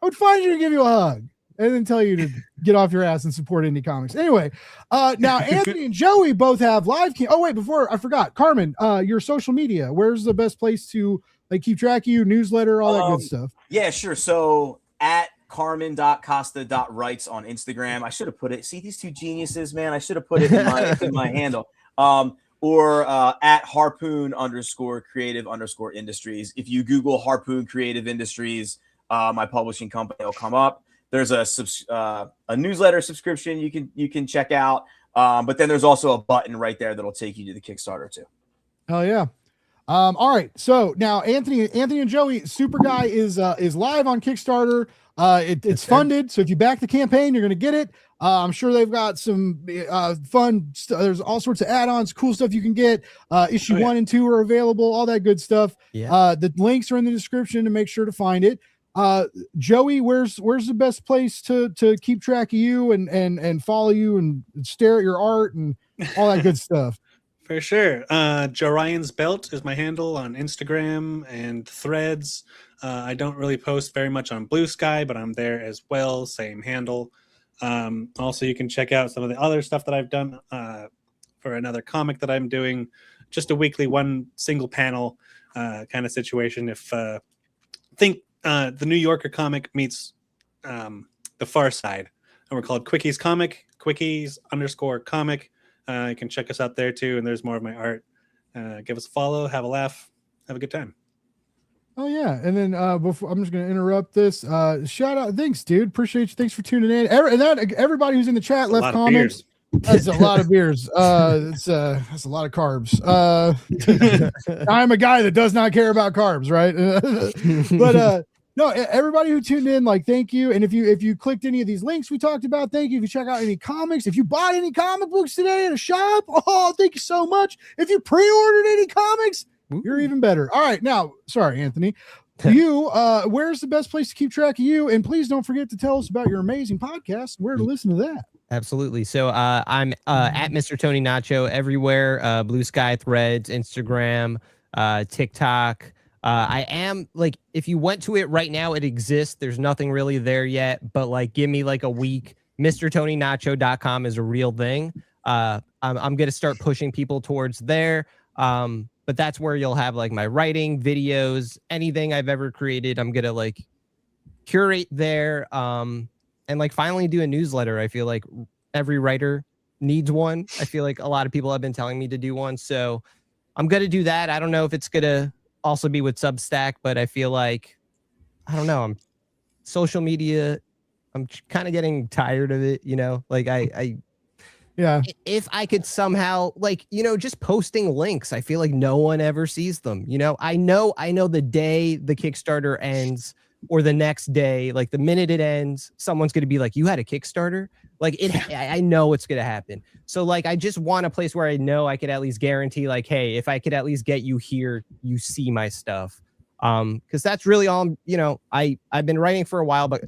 would find you and give you a hug, and then tell you to get off your ass and support indie comics. Anyway, now Anthony and Joey both have live. Oh wait, before I forgot, Carmen, your social media. Where's the best place to like keep track of you? Newsletter, all that good stuff. Yeah, sure. So at carmen.costa.writes on Instagram. I should have put it. See these two geniuses, man. I should have put it in my handle. Or at harpoon_creative_industries. If you Google Harpoon Creative Industries, my publishing company will come up. There's a newsletter subscription you can check out. But then there's also a button right there that'll take you to the Kickstarter too. Oh yeah. All right. So now Anthony and Joey, Super Guy is live on Kickstarter. It's funded. So if you back the campaign, you're going to get it. I'm sure they've got some fun. There's all sorts of add-ons, cool stuff you can get. Issue 1 and 2 are available. All that good stuff. Yeah. The links are in the description to make sure to find it. Joey, where's the best place to keep track of you and follow you and stare at your art and all that good stuff? For sure. Jorion's Belt is my handle on Instagram and Threads. I don't really post very much on Blue Sky, but I'm there as well. Same handle. Also, you can check out some of the other stuff that I've done for another comic that I'm doing. Just a weekly, one single panel kind of situation. If think the New Yorker comic meets the Far Side, and we're called Quickies Comic, Quickies_comic. You can check us out there too, and there's more of my art. Give us a follow, have a laugh, have a good time. Oh yeah, and then before I'm just gonna interrupt this. Shout out, thanks, dude. Appreciate you. Thanks for tuning in. Everybody who's in the chat left comments. That's a lot of beers. That's a lot of carbs. I'm a guy that does not care about carbs, right? But no, everybody who tuned in, like, thank you. And if you clicked any of these links we talked about, thank you. If you check out any comics, if you bought any comic books today at a shop, oh, thank you so much. If you pre-ordered any comics, you're even better. All right, now, sorry, Anthony. Where's the best place to keep track of you? And please don't forget to tell us about your amazing podcast, where to listen to that. Absolutely. So I'm at Mr. Tony Nacho everywhere. Blue Sky, Threads, Instagram, TikTok. I am, like, if you went to it right now, it exists. There's nothing really there yet, but like, give me like a week. MrTonyNacho.com is a real thing. I'm going to start pushing people towards there. But that's where you'll have like my writing, videos, anything I've ever created. I'm going to like curate there. And like finally do a newsletter. I feel like every writer needs one. I feel like a lot of people have been telling me to do one. So I'm going to do that. I don't know if it's going to also be with Substack, but I feel like, I don't know, social media, I'm kind of getting tired of it, you know, like yeah, if I could somehow, like, you know, just posting links, I feel like no one ever sees them. You know I know the day the Kickstarter ends or the next day, like the minute it ends, someone's going to be like, you had a Kickstarter? Like I know it's going to happen. So like, I just want a place where I know I could at least guarantee like, hey, if I could at least get you here, you see my stuff. Because that's really all, you know, I've been writing for a while, but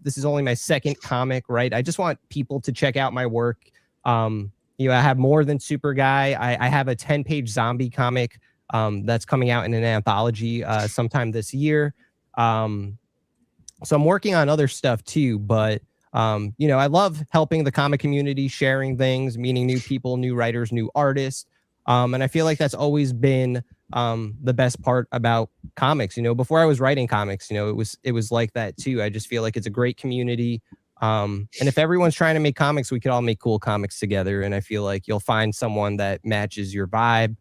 this is only my second comic, right? I just want people to check out my work. You know, I have more than Super Guy. I have a 10-page zombie comic that's coming out in an anthology sometime this year. So I'm working on other stuff too, but you know, I love helping the comic community, sharing things, meeting new people, new writers, new artists. And I feel like that's always been the best part about comics. You know, before I was writing comics, you know, it was like that too. I just feel like it's a great community. And if everyone's trying to make comics, we could all make cool comics together. And I feel like you'll find someone that matches your vibe.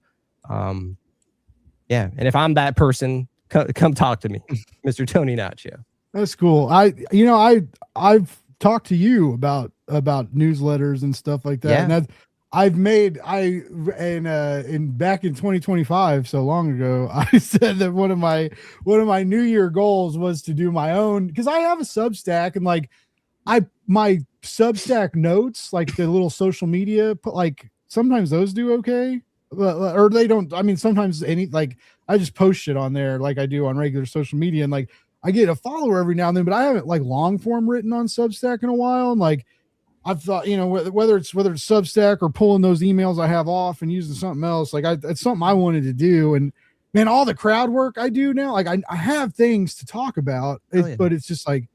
Yeah. And if I'm that person, come talk to me, Mr. Tony Nacho. That's cool. I've talked to you about newsletters and stuff like that. Yeah. And back in 2025, so long ago, I said that one of my New Year goals was to do my own, because I have a Substack, and like my Substack notes, like the little social media, like sometimes those do okay, or they don't. I mean, sometimes I just post shit on there like I do on regular social media, and like I get a follower every now and then, but I haven't like long form written on Substack in a while. And like, I've thought, you know, whether it's Substack or pulling those emails I have off and using something else, like it's something I wanted to do. And man, all the crowd work I do now, like I have things to talk about, but it's just like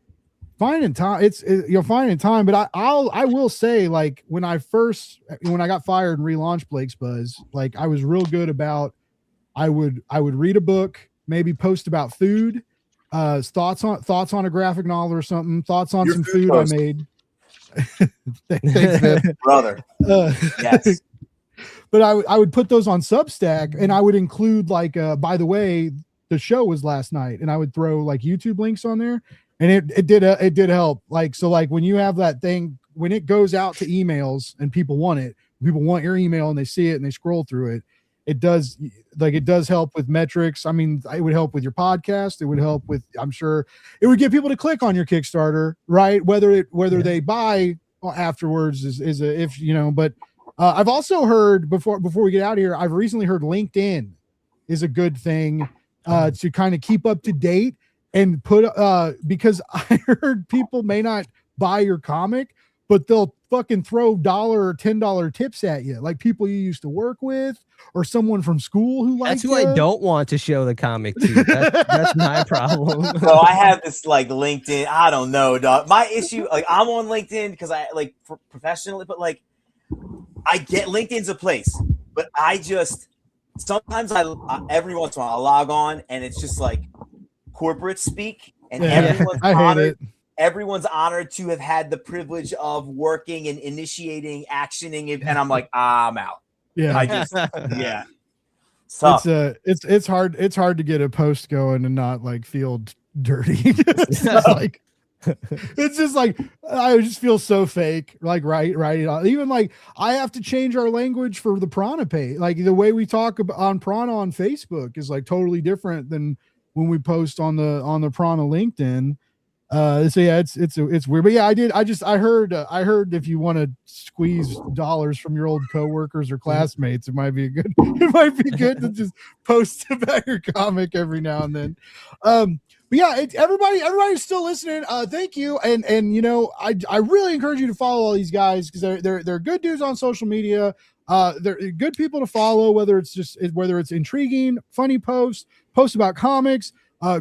finding time. You're finding time. But I will say, like when I got fired and relaunched Blake's Buzz, like I was real good about, I would read a book, maybe post about food, thoughts on a graphic novel or something, thoughts on some food I made. Thanks, man. Brother. Yes. But I would put those on Substack, and I would include like, by the way, the show was last night, and I would throw like YouTube links on there, and it did help. Like, so like when you have that thing, when it goes out to emails and people want your email and they see it and they scroll through it, it does help with metrics. I mean, it would help with your podcast. It would help with, I'm sure it would get people to click on your Kickstarter, right? Whether they buy afterwards is a, if you know, but I've also heard before we get out of here, I've recently heard LinkedIn is a good thing to kind of keep up to date and put because I heard people may not buy your comic, but they'll fucking throw $1 or $10 tips at you, like people you used to work with or someone from school who likes. That's who I don't want to show the comic to. That's my problem. So I have this like LinkedIn. I don't know, dog. My issue, like I'm on LinkedIn because I like professionally, but like I get LinkedIn's a place, but I just sometimes I every once in a while I log on and it's just like corporate speak and everyone's honored. Everyone's honored to have had the privilege of working and initiating, actioning, and I'm like, I'm out. Yeah, I just it's hard. It's hard to get a post going and not like feel dirty. It's just like I just feel so fake. Like right. Even like I have to change our language for the Prana page. Like the way we talk on Prana on Facebook is like totally different than when we post on the Prana LinkedIn. So yeah, it's weird, but yeah, I heard if you want to squeeze dollars from your old coworkers or classmates, it might be good to just post about your comic every now and then. But yeah, everybody's still listening. Thank you, and you know, I really encourage you to follow all these guys because they're good dudes on social media. They're good people to follow, whether it's intriguing, funny posts about comics.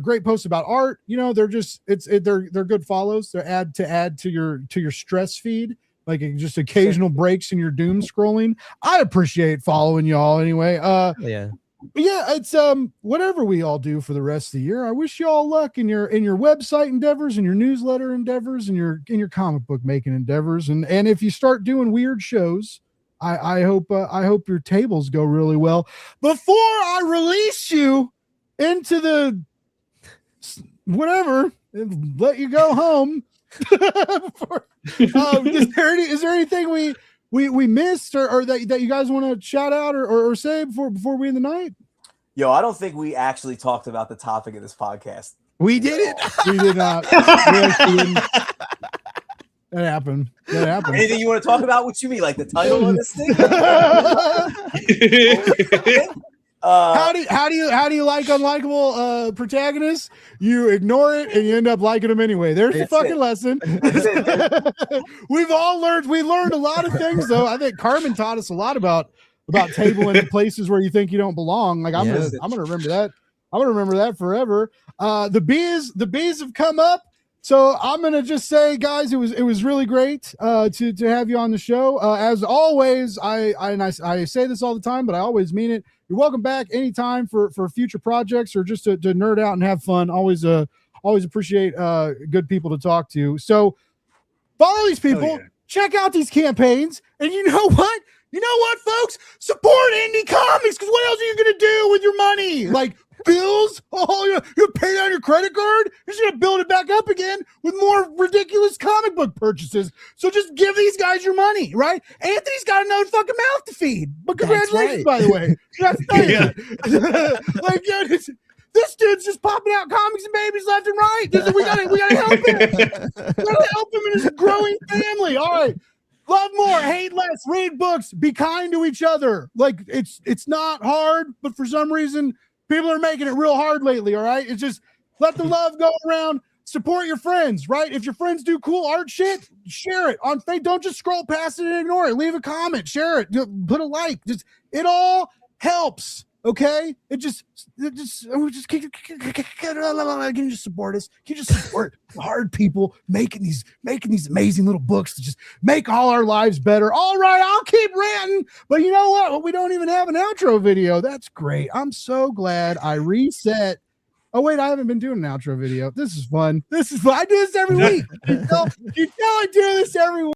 Great posts about art. You know, they're good follows. They're add to your stress feed, like just occasional breaks in your doom scrolling. I appreciate following y'all anyway. Yeah, it's whatever we all do for the rest of the year. I wish you all luck in your website endeavors and your newsletter endeavors and your comic book making endeavors. And if you start doing weird shows, I hope your tables go really well. Before I release you into the whatever and let you go home. Is there anything we missed or that you guys want to shout out or say before we end the night? Yo, I don't think we actually talked about the topic of this podcast. We did it. We did not. That happened. Anything you want to talk about? What you mean, like the title of this thing? How do you like unlikable protagonists? You ignore it and you end up liking them anyway. There's the fucking lesson. We learned a lot of things though. I think Carmen taught us a lot about tabling in places where you think you don't belong. Like I'm gonna remember that. I'm gonna remember that forever. The bees have come up. So I'm gonna just say, guys, it was really great to have you on the show. As always, I say this all the time, but I always mean it. You're welcome back anytime for future projects or just to nerd out and have fun. Always appreciate good people to talk to. So follow these people, check out these campaigns, and you know what? Folks? Support indie comics, because what else are you gonna do with your money? Like bills? Oh, you pay down your credit card? You're just gonna build it back up again with more ridiculous comic book purchases. So just give these guys your money, right? Anthony's got another fucking mouth to feed. But congratulations, by the way. Like, this dude's just popping out comics and babies left and right. We gotta help him. We gotta help him in his growing family. All right. Love more, hate less, read books, be kind to each other. Like it's not hard, but for some reason people are making it real hard lately. All right. It's just let the love go around, support your friends, right? If your friends do cool art shit, share it on Facebook. Don't just scroll past it and ignore it. Leave a comment, share it, put a like. It all helps. Okay, can you just support us? Can you just support hard people making these amazing little books to just make all our lives better? All right, I'll keep ranting, but you know what? We don't even have an outro video. That's great. I'm so glad I reset. Oh wait, I haven't been doing an outro video. This is fun. I do this every week. You know I do this every week.